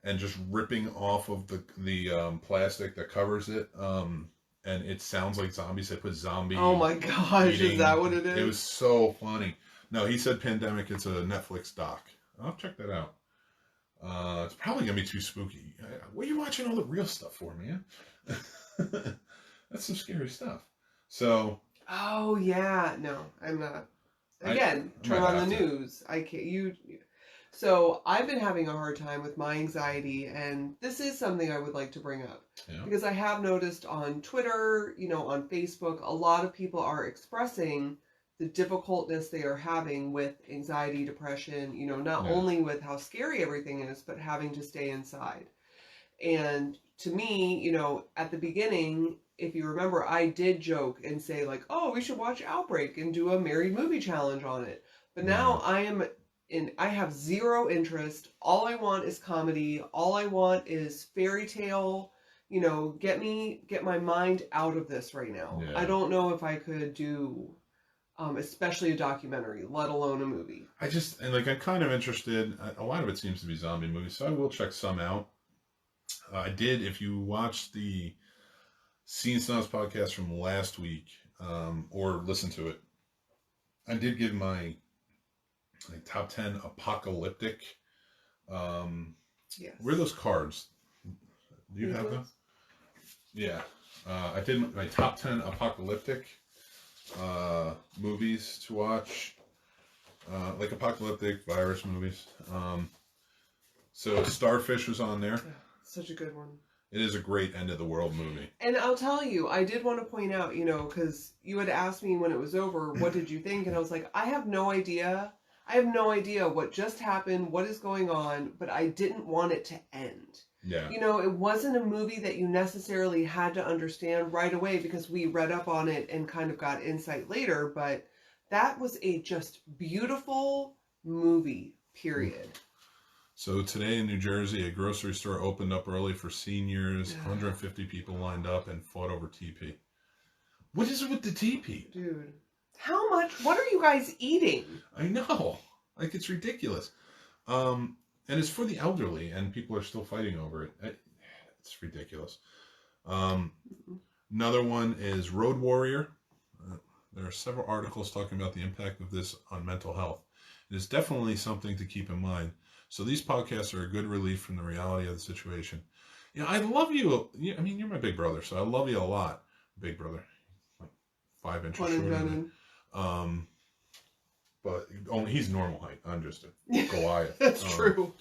and just ripping off of the plastic that covers it. And it sounds like zombies. They put zombie. Oh my gosh, is that what it is? It was so funny. No, he said Pandemic. It's a Netflix doc. I'll check that out. It's probably gonna be too spooky. What are you watching all the real stuff for, man? That's some scary stuff. So. Oh yeah, no, I'm not. Again, turn on the news. I can't. So I've been having a hard time with my anxiety, and this is something I would like to bring up. Yeah. Because I have noticed on Twitter, on Facebook, a lot of people are expressing the difficultness they are having with anxiety, depression, not only with how scary everything is, but having to stay inside. And to me, at the beginning, if you remember, I did joke and say like, oh, we should watch Outbreak and do a married movie challenge on it. But now I have zero interest. All I want is comedy. All I want is fairy tale. Get my mind out of this right now. Yeah. I don't know if I could do, especially a documentary, let alone a movie. I'm kind of interested. A lot of it seems to be zombie movies, so I will check some out. I did, if you watched the Snobs podcast from last week, or listen to it, I did give my top 10 apocalyptic. Yes. Where are those cards? Do you have them? Yeah. I did my top 10 apocalyptic movies to watch. Like apocalyptic virus movies. So Starfish was on there. Yeah, such a good one. It is a great end of the world movie. And I'll tell you, I did want to point out, because you had asked me when it was over, what did you think? And I was like, I have no idea. I have no idea what just happened, what is going on, but I didn't want it to end. Yeah. You know, it wasn't a movie that you necessarily had to understand right away because we read up on it and kind of got insight later, but that was a just beautiful movie, period. So today in New Jersey, a grocery store opened up early for seniors. 150 people lined up and fought over TP. What is it with the TP? Dude, how much? What are you guys eating? I know. Like, it's ridiculous. And it's for the elderly, and people are still fighting over it. It's ridiculous. Another one is Road Warrior. There are several articles talking about the impact of this on mental health. It is definitely something to keep in mind. So these podcasts are a good relief from the reality of the situation. Yeah, I love you. I mean, you're my big brother, so I love you a lot, big brother. Like 5 inches shorter than me. But only he's normal height. I'm just a Goliath. That's true.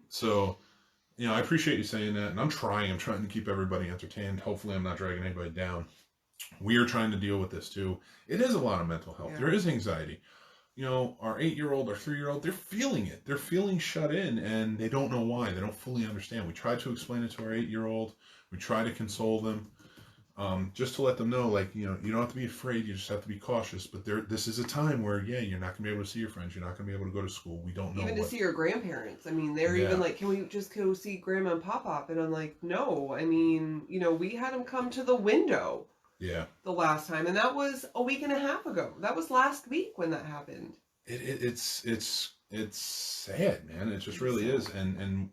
So, I appreciate you saying that, and I'm trying to keep everybody entertained. Hopefully I'm not dragging anybody down. We are trying to deal with this too. It is a lot of mental health. Yeah. There is anxiety. Our 8-year-old, our 3-year-old, they're feeling it. They're feeling shut in, and they don't know why. They don't fully understand. We try to explain it to our 8-year-old. We try to console them, just to let them know, like, you don't have to be afraid. You just have to be cautious. But this is a time where, you're not going to be able to see your friends. You're not going to be able to go to school. We don't know. Even to see your grandparents. I mean, they're even like, can we just go see Grandma and Pop-Pop? And I'm like, no. I mean, we had them come to the window. Yeah. The last time, and that was a week and a half ago. That was last week when that happened. It's sad, man. It just really is, and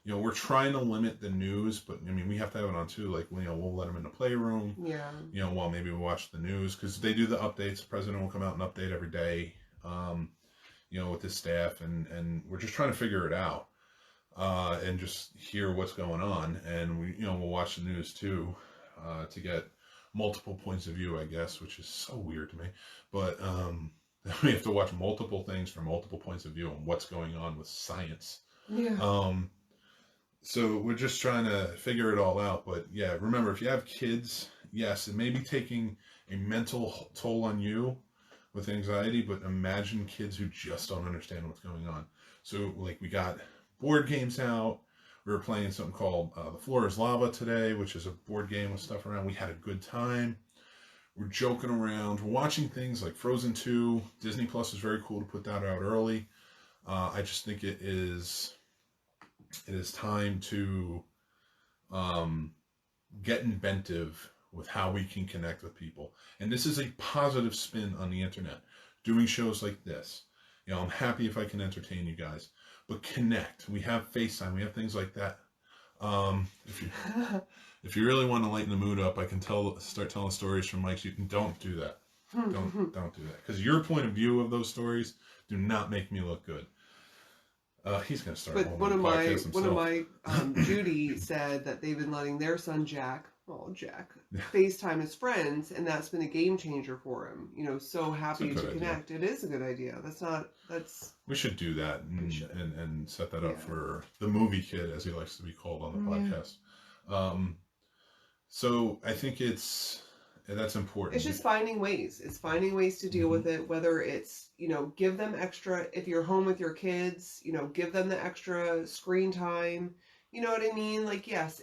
we're trying to limit the news, but I mean we have to have it on too. Like we'll let them in the playroom. Yeah. While maybe we watch the news because they do the updates. The president will come out and update every day. With his staff, and we're just trying to figure it out, and just hear what's going on, and we'll watch the news too, to get multiple points of view, I guess, which is so weird to me. But we have to watch multiple things from multiple points of view on what's going on with science. Yeah. So we're just trying to figure it all out. But yeah, remember, if you have kids, yes, it may be taking a mental toll on you with anxiety, but imagine kids who just don't understand what's going on. So like we got board games out. We were playing something called The Floor is Lava today, which is a board game with stuff around. We had a good time. We're joking around. We're watching things like Frozen 2. Disney Plus is very cool to put that out early. I just think it is time to get inventive with how we can connect with people. And this is a positive spin on the internet. Doing shows like this. I'm happy if I can entertain you guys. But connect. We have FaceTime. We have things like that. If you really want to lighten the mood up, I can start telling stories from Mike's. Don't do that. Don't do that. Because your point of view of those stories do not make me look good. He's going to start. But one of my Judy said that they've been letting their son Jack FaceTime his friends, and that's been a game changer for him. So happy to connect. It is a good idea. We should do that and set that up for the movie kid, as he likes to be called on the podcast. So I think that's important. It's just finding ways. It's finding ways to deal with it, whether it's, give them extra, if you're home with your kids, give them the extra screen time. You know what I mean? Like, yes,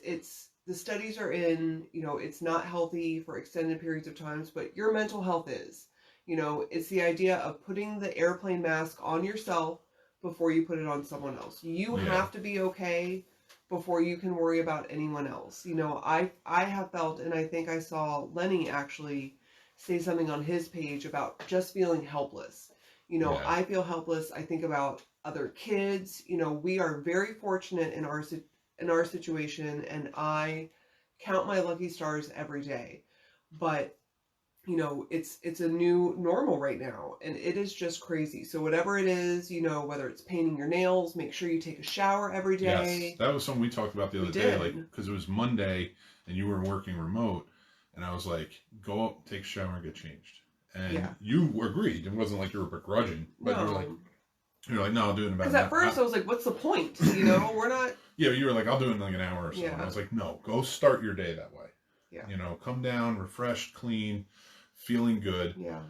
the studies are in, it's not healthy for extended periods of times, but your mental health is. It's the idea of putting the airplane mask on yourself before you put it on someone else. You have to be okay before you can worry about anyone else. I have felt, and I think I saw Lenny actually say something on his page about just feeling helpless. I feel helpless. I think about other kids. We are very fortunate in our situation, and I count my lucky stars every day. But it's a new normal right now, and it is just crazy. So whatever it is, whether it's painting your nails, make sure you take a shower every day. Yes, that was something we talked about the other day, like, because it was Monday and you were working remote, and I was like, go up, take a shower, and get changed. And you agreed. It wasn't like you were begrudging, but you're like, no, I'll do it in about an hour. Because at first I was like, what's the point? We're not... Yeah, but you were like, I'll do it in like an hour or so. And I was like, no, go start your day that way. Yeah. Come down, refreshed, clean, feeling good. Yeah.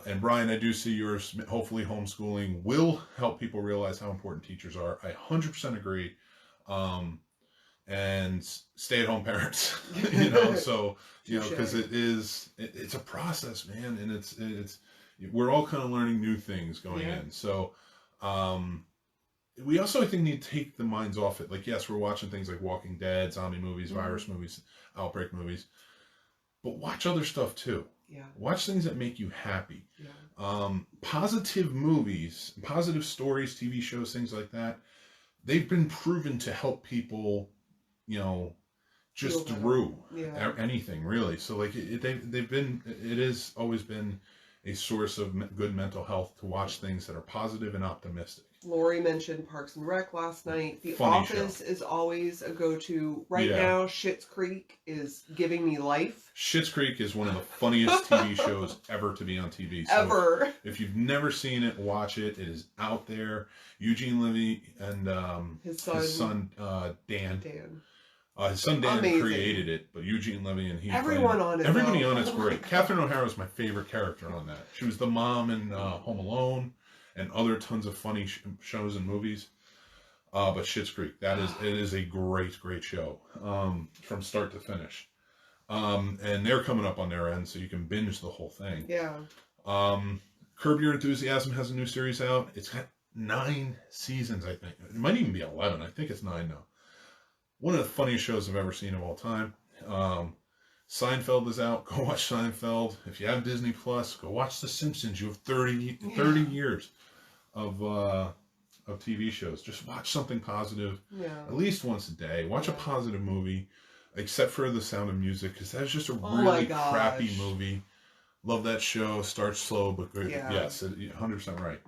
And Brian, I do see yours. Hopefully homeschooling will help people realize how important teachers are. I 100% agree. and stay-at-home parents. You know, so you know, because Touche. it's a process, man, and it's we're all kind of learning new things going Yeah. in. So we also, I think, need to take the minds off it. Like, yes, we're watching things like Walking Dead, zombie movies, virus movies, outbreak movies, but watch other stuff too. Yeah. Watch things that make you happy. Yeah. Positive movies, positive stories, TV shows, things like that. They've been proven to help people, you know, just through anything really. So like they've been, it has always been a source of good mental health to watch things that are positive and optimistic. Lori mentioned Parks and Rec last night. The Funny Office show. is always a go-to. Right now, Schitt's Creek is giving me life. Schitt's Creek is one of the funniest TV shows ever to be on TV. So Ever. If you've never seen it, watch it. It is out there. Eugene Levy and his son Dan. His son Dan created it, but Eugene Levy and everybody on it's great. Catherine O'Hara was my favorite character on that. She was the mom in Home Alone and other tons of funny shows and movies. But Schitt's Creek, it is a great show from start to finish. And they're coming up on their end, so you can binge the whole thing. Yeah. Curb Your Enthusiasm has a new series out. It's got 9 seasons, I think. It might even be 11. I think it's 9 now. One of the funniest shows I've ever seen of all time. Seinfeld is out. Go watch Seinfeld. If you have Disney Plus, go watch The Simpsons. You have 30 years of TV shows. Just watch something positive at least once a day. Watch a positive movie, except for The Sound of Music, because that's just a really crappy movie. Love that show. Starts slow, but great. Yes, 100% right.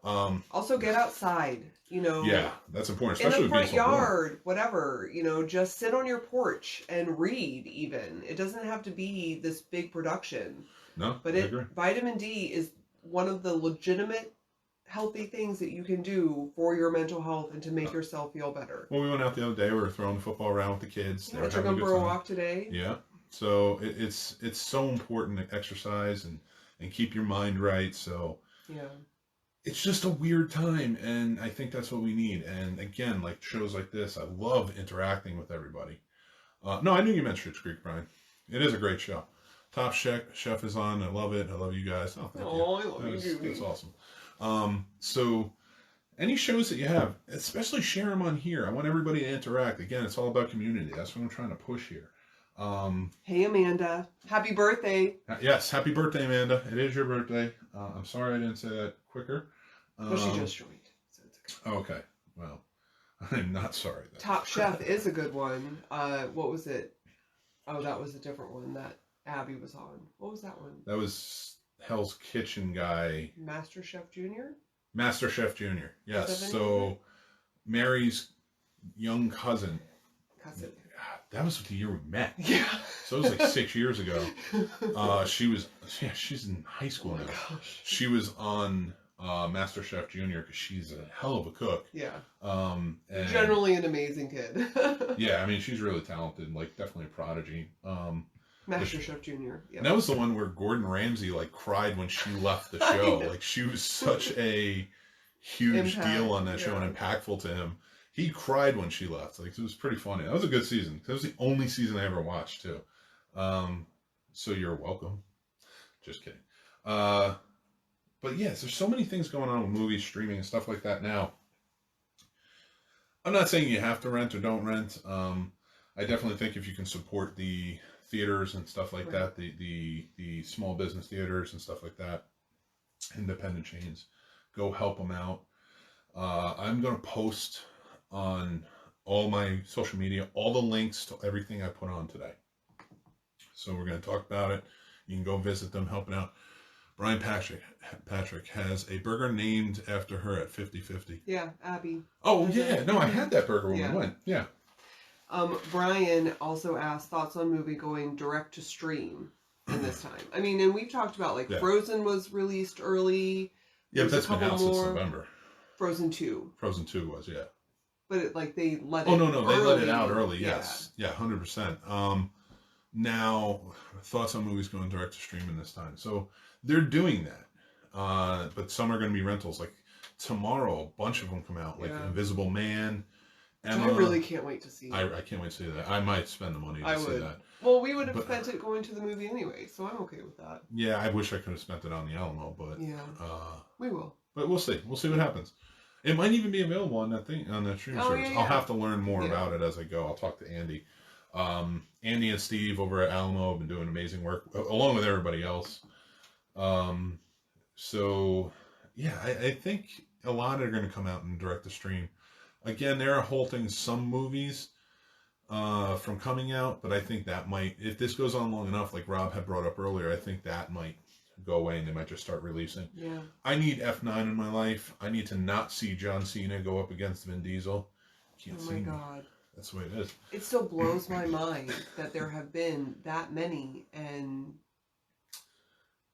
Also, get outside. You know, that's important, especially in the front with being so yard, warm. whatever. You know, just sit on your porch and read. Even it doesn't have to be this big production. No, but I agree. Vitamin D is one of the legitimate healthy things that you can do for your mental health and to make yourself feel better. Well, we went out the other day. We were throwing the football around with the kids. I took them for a walk today. Yeah, so it's so important to exercise and keep your mind right. So it's just a weird time, and I think that's what we need. And again, like shows like this, I love interacting with everybody. No, I knew you meant Schitt's Creek, Brian. It is a great show. Top Chef is on. I love it. I love you guys. Oh, thank you. I love you. That's awesome. So any shows that you have, especially share them on here. I want everybody to interact. Again, it's all about community. That's what I'm trying to push here. Hey, Amanda. Happy birthday. Yes, happy birthday, Amanda. It is your birthday. I'm sorry I didn't say that quicker. Well, she just joined. So it's okay. Okay. Well, I'm not sorry. Then. Top Chef is a good one. What was it? Oh, that was a different one that Abby was on. What was that one? That was Hell's Kitchen guy. Master Chef Junior? Master Chef Junior. Yes. So Mary's young cousin. That was the year we met. Yeah. So it was like 6 years ago. She's in high school now. Gosh. She was on Master Chef Junior because she's a hell of a cook. Yeah. And generally an amazing kid. Yeah, I mean she's really talented, like definitely a prodigy. Master Chef Junior. Yep. That was the one where Gordon Ramsay like cried when she left the show. Like she was such a huge deal on that show and impactful to him. He cried when she left. Like it was pretty funny. That was a good season. That was the only season I ever watched too. So you're welcome. Just kidding. But yes, there's so many things going on with movies, streaming, and stuff like that now. I'm not saying you have to rent or don't rent. I definitely think if you can support the theaters and stuff like that, the small business theaters and stuff like that, independent chains, go help them out. I'm going to post on all my social media all the links to everything I put on today. So we're going to talk about it. You can go visit them, helping out. Brian Patrick has a burger named after her at 50/50. Yeah, Abby. Oh, yeah. No, I had that burger when we went. Yeah. Brian also asked thoughts on movie going direct to stream in this time. I mean, and we've talked about like Frozen was released early. Yeah, but that's been out since November. Frozen 2. Frozen 2 was, yeah. But they let it Oh, no, they let it out early, yes. Yeah, 100%. Now, thoughts on movies going direct to streaming this time. So, they're doing that. But some are going to be rentals. Like, tomorrow, a bunch of them come out. Like, Invisible Man Emma, I really can't wait to see. I can't wait to see that. I might spend the money to see that. Well, we would have spent it going to the movie anyway, so I'm okay with that. Yeah, I wish I could have spent it on the Alamo, but yeah, we will. But we'll see. We'll see what happens. It might even be available on that streaming service. Yeah. I'll have to learn more about it as I go. I'll talk to Andy. Andy and Steve over at Alamo have been doing amazing work, along with everybody else. So, yeah, I think a lot are going to come out and direct the stream. Again, they're halting some movies from coming out, but I think that might, if this goes on long enough, like Rob had brought up earlier, I think that might go away and they might just start releasing. Yeah. I need F9 in my life. I need to not see John Cena go up against Vin Diesel. Can't see me. God. That's the way it is. It still blows my mind that there have been that many, and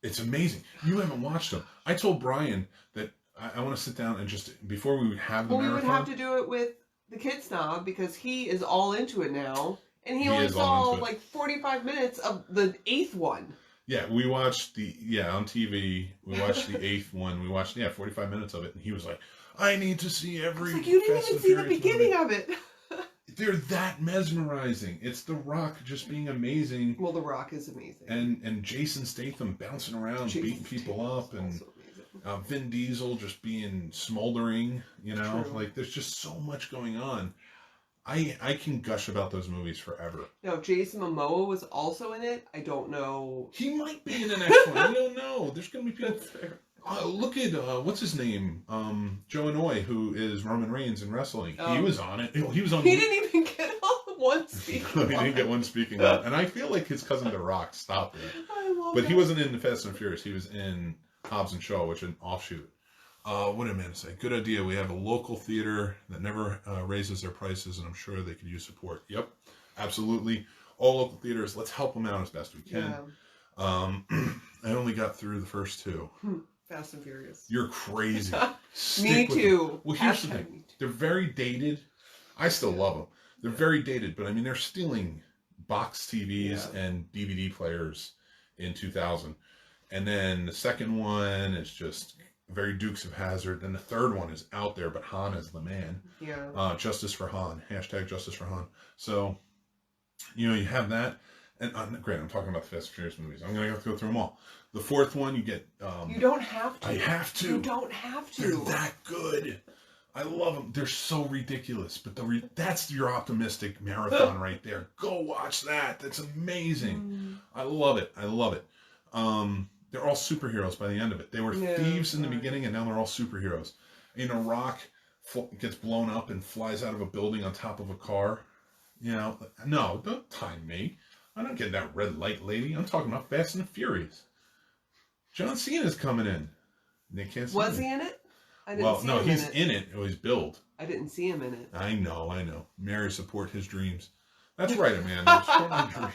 it's amazing. You haven't watched them. I told Brian that I want to sit down and just, before we would have the marathon. We would have to do it with the Kid Snob because he is all into it now, and he only saw like 45 minutes of the 8th one. Yeah, we watched on TV, we watched the 8th one. We watched, 45 minutes of it, and he was like, I need to see every. Like, you didn't even see the beginning of it. They're that mesmerizing. It's The Rock just being amazing. Well, The Rock is amazing. And Jason Statham bouncing around, beating people up, and Vin Diesel just being smoldering, True. Like, there's just so much going on. I can gush about those movies forever. Now, Jason Momoa was also in it. I don't know. He might be in the next one. We don't know. There's going to be people. That's fair. Look at, what's his name? Joe Inoue, who is Roman Reigns in wrestling. He was on it. He was on. He didn't even get one speaking line. He didn't get one speaking line. And I feel like his cousin The Rock stopped it. I love But that. he wasn't in the Fast and Furious. He was in Hobbs and Shaw, which is an offshoot. What did Amanda say? Good idea. We have a local theater that never raises their prices, and I'm sure they could use support. Yep, absolutely. All local theaters, let's help them out as best we can. Yeah. I only got through the first 2. Fast and Furious. You're crazy. Me too. Well, here's the thing. They're very dated. I still love them. They're very dated, but I mean, they're stealing box TVs and DVD players in 2000. And then the second one is just very Dukes of Hazzard. Then the third one is out there, but Han is the man. Yeah. Justice for Han. # Justice for Han. So, you have that. And great, I'm talking about the Fast and Furious movies. I'm going to have to go through them all. The 4th one, you get... you don't have to. I have to. You don't have to. They're that good. I love them. They're so ridiculous. But that's your optimistic marathon right there. Go watch that. That's amazing. I love it. I love it. They're all superheroes by the end of it. They were thieves in the beginning, and now they're all superheroes. Rock gets blown up and flies out of a building on top of a car. No, don't time me. I don't get that red light lady. I'm talking about Fast and the Furious. John Cena's coming in. They can't see Was him. he in it? I didn't see him he's in it. He's billed. I didn't see him in it. I know. Mary, support his dreams. That's right, Amanda. Support my dreams.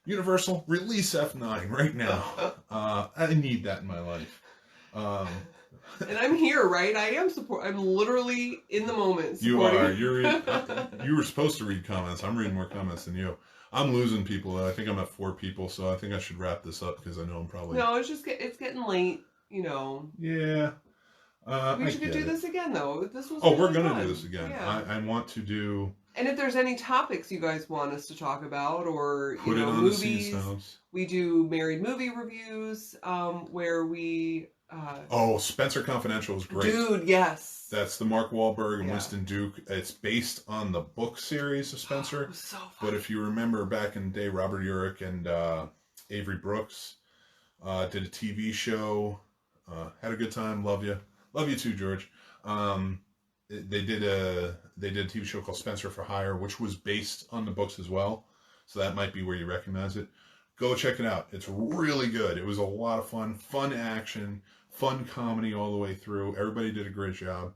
Universal, release F9 right now. I need that in my life. And I'm here, right? I'm literally in the moment supporting. You are. You were supposed to read comments. I'm reading more comments than you. I'm losing people. I think I'm at 4 people, so I think I should wrap this up because I know I'm probably... No, it's getting late, Yeah. We should do this again, though. This was we're going to do this again. Yeah. I want to do... And if there's any topics you guys want us to talk about, or put it on movies, the Snobs. We do married movie reviews, where we... Spencer Confidential is great. Dude, yes. That's the Mark Wahlberg and Winston Duke. It's based on the book series of Spencer. It was so fun. But if you remember back in the day, Robert Urich and Avery Brooks did a TV show. Had a good time. Love you. Love you too, George. They did a TV show called Spencer for Hire, which was based on the books as well. So that might be where you recognize it. Go check it out. It's really good. It was a lot of fun. Fun action. Fun comedy all the way through. Everybody did a great job.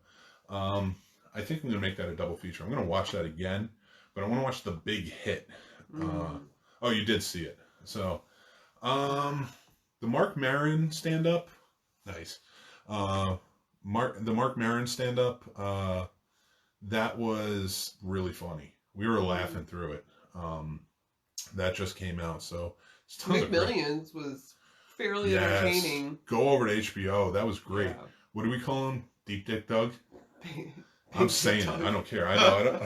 I think I'm going to make that a double feature. I'm going to watch that again. But I want to watch the big hit. You did see it. So, the Mark Maron stand-up. Nice. The Mark Maron stand-up. That was really funny. We were laughing through it. That just came out. So, it's tons of McMillions was fairly entertaining. Go over to HBO. That was great. Yeah. What do we call him? Deep Dick Doug? I'm saying it. I don't care. I know. I don't.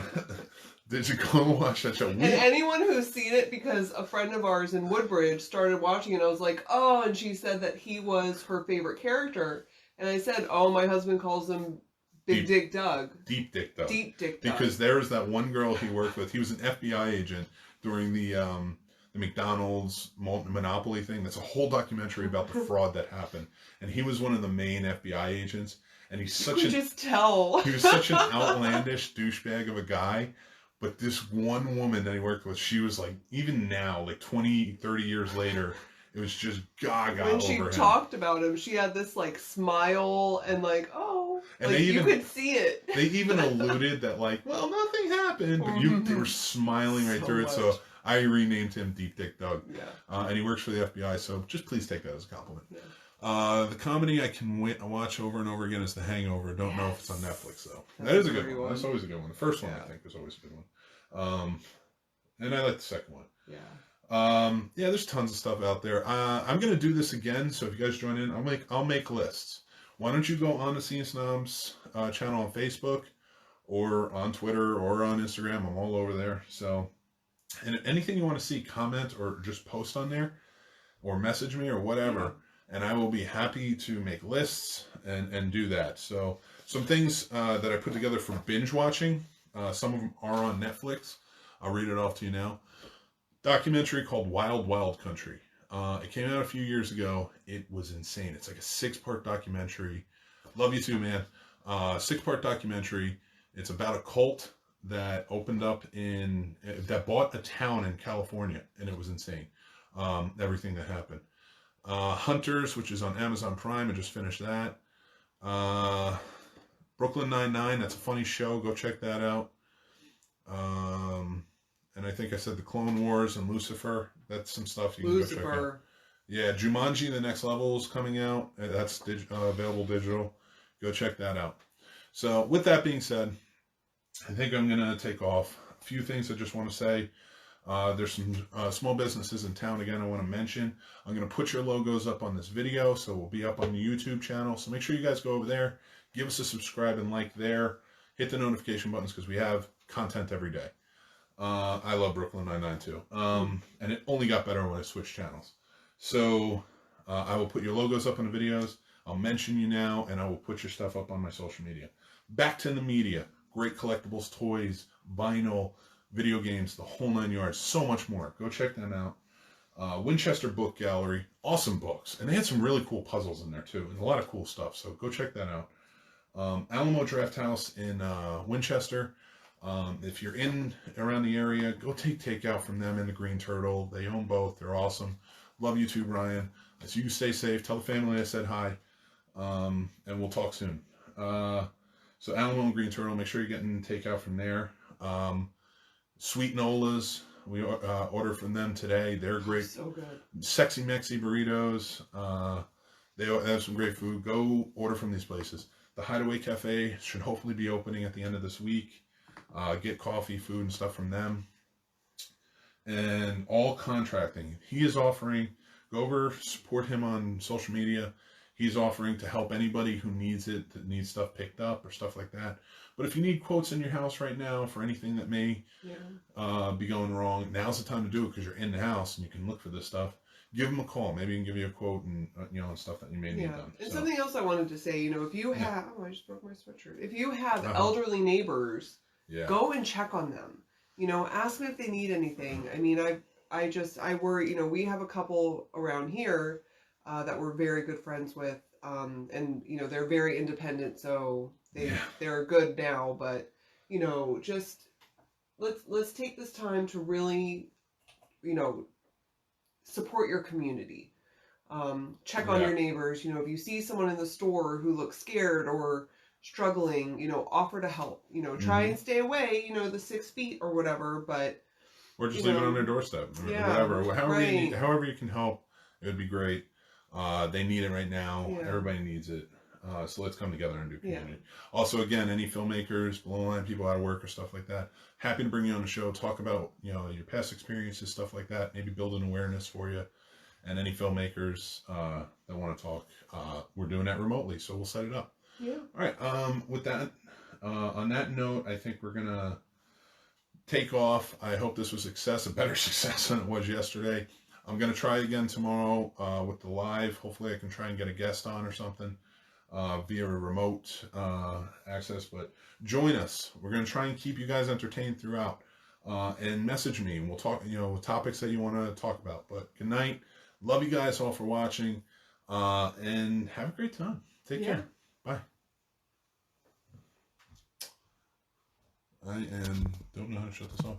Did you go and watch that show? And anyone who's seen it, because a friend of ours in Woodbridge started watching it, I was like, oh, and she said that he was her favorite character. And I said, oh, my husband calls him Big Dick Doug. Deep Dick Doug. Deep Dick Doug. Because there was that one girl he worked with. He was an FBI agent during the McDonald's Monopoly thing. That's a whole documentary about the fraud that happened. And he was one of the main FBI agents. And he's such he was such an outlandish douchebag of a guy. But this one woman that he worked with, she was like, even now, like 20, 30 years later, it was just gaga when she over him. Talked about him, she had this like smile and like, oh, and like, you could see it. They even alluded that like, well, nothing happened, but they were smiling right through it. So I renamed him Deep Dick Doug. Yeah. And he works for the FBI, so just please take that as a compliment. Yeah. The comedy I can watch over and over again is The Hangover. Don't know if it's on Netflix though. That is a good one. That's always a good one. The first one I think is always a good one. And I like the second one. Yeah. Yeah, there's tons of stuff out there. I'm gonna do this again, so if you guys join in, I'll make lists. Why don't you go on the Scene Snobs channel on Facebook, or on Twitter, or on Instagram? I'm all over there. So, and anything you want to see, comment or just post on there, or message me or whatever, and I will be happy to make lists and do that. So, some things that I put together for binge watching. Some of them are on Netflix. I'll read it off to you now. Documentary called Wild Wild Country. It came out a few years ago. It was insane. It's like a 6-part documentary. Love you too, man. 6-part documentary. It's about a cult that opened up that bought a town in California, and it was insane. Everything that happened. Hunters, which is on Amazon Prime. I just finished that. Brooklyn Nine-Nine. That's a funny show. Go check that out. And I think I said the Clone Wars and Lucifer. That's some stuff you can go check out. Yeah, Jumanji: The Next Level is coming out. That's available digital. Go check that out. So with that being said, I think I'm going to take off. A few things I just want to say. There's some small businesses in town, again, I want to mention. I'm going to put your logos up on this video, so we'll be up on the YouTube channel. So make sure you guys go over there. Give us a subscribe and like there. Hit the notification buttons because we have content every day. I love Brooklyn Nine-Nine too. And it only got better when I switched channels. So I will put your logos up on the videos. I'll mention you now, and I will put your stuff up on my social media. Back to the media. Great collectibles, toys, vinyl, video games, the whole 9 yards. So much more. Go check them out. Winchester Book Gallery. Awesome books. And they had some really cool puzzles in there too. And a lot of cool stuff. So go check that out. Alamo Draft House in Winchester. If you're in around the area, go take takeout from them and the Green Turtle. They own both. They're awesome. Love you too, Brian. So you stay safe. Tell the family I said hi. And we'll talk soon. So Alamo and Green Turtle, make sure you're getting takeout from there. Sweet Nola's, we ordered from them today. They're great. So good. Sexy Mexi burritos. They have some great food. Go order from these places. The Hideaway Cafe should hopefully be opening at the end of this week. Get coffee, food, and stuff from them. And all contracting. He is offering, go over, support him on social media. He's offering to help anybody who needs it, that needs stuff picked up or stuff like that. But if you need quotes in your house right now for anything that may be going wrong, now's the time to do it because you're in the house and you can look for this stuff. Give him a call. Maybe he can give you a quote and and stuff that you may need done. And something else I wanted to say, if you have, I just broke my sweatshirt. If you have elderly neighbors, go and check on them. Ask them if they need anything. I mean, I worry. We have a couple around here that we're very good friends with, and they're very independent, so they're good now. But just let's take this time to really, support your community. Check on your neighbors. If you see someone in the store who looks scared or struggling, offer to help. Try and stay away, the 6 feet or whatever, but or just leave it on their doorstep, whatever. However you can help, it would be great. They need it right now. Everybody needs it. So let's come together and do community. Also, again, any filmmakers, below the line people out of work or stuff like that, happy to bring you on the show, talk about your past experiences, stuff like that, maybe build an awareness for you. And any filmmakers that want to talk, we're doing that remotely, so we'll set it up. All right. With that, On that note, I think we're gonna take off. I hope this was a better success than it was yesterday. I'm gonna try again tomorrow with the live. Hopefully, I can try and get a guest on or something via a remote access. But join us. We're gonna try and keep you guys entertained throughout. And message me, and we'll talk. Topics that you want to talk about. But good night. Love you guys all for watching, and have a great time. Take care. Bye. I don't know how to shut this off.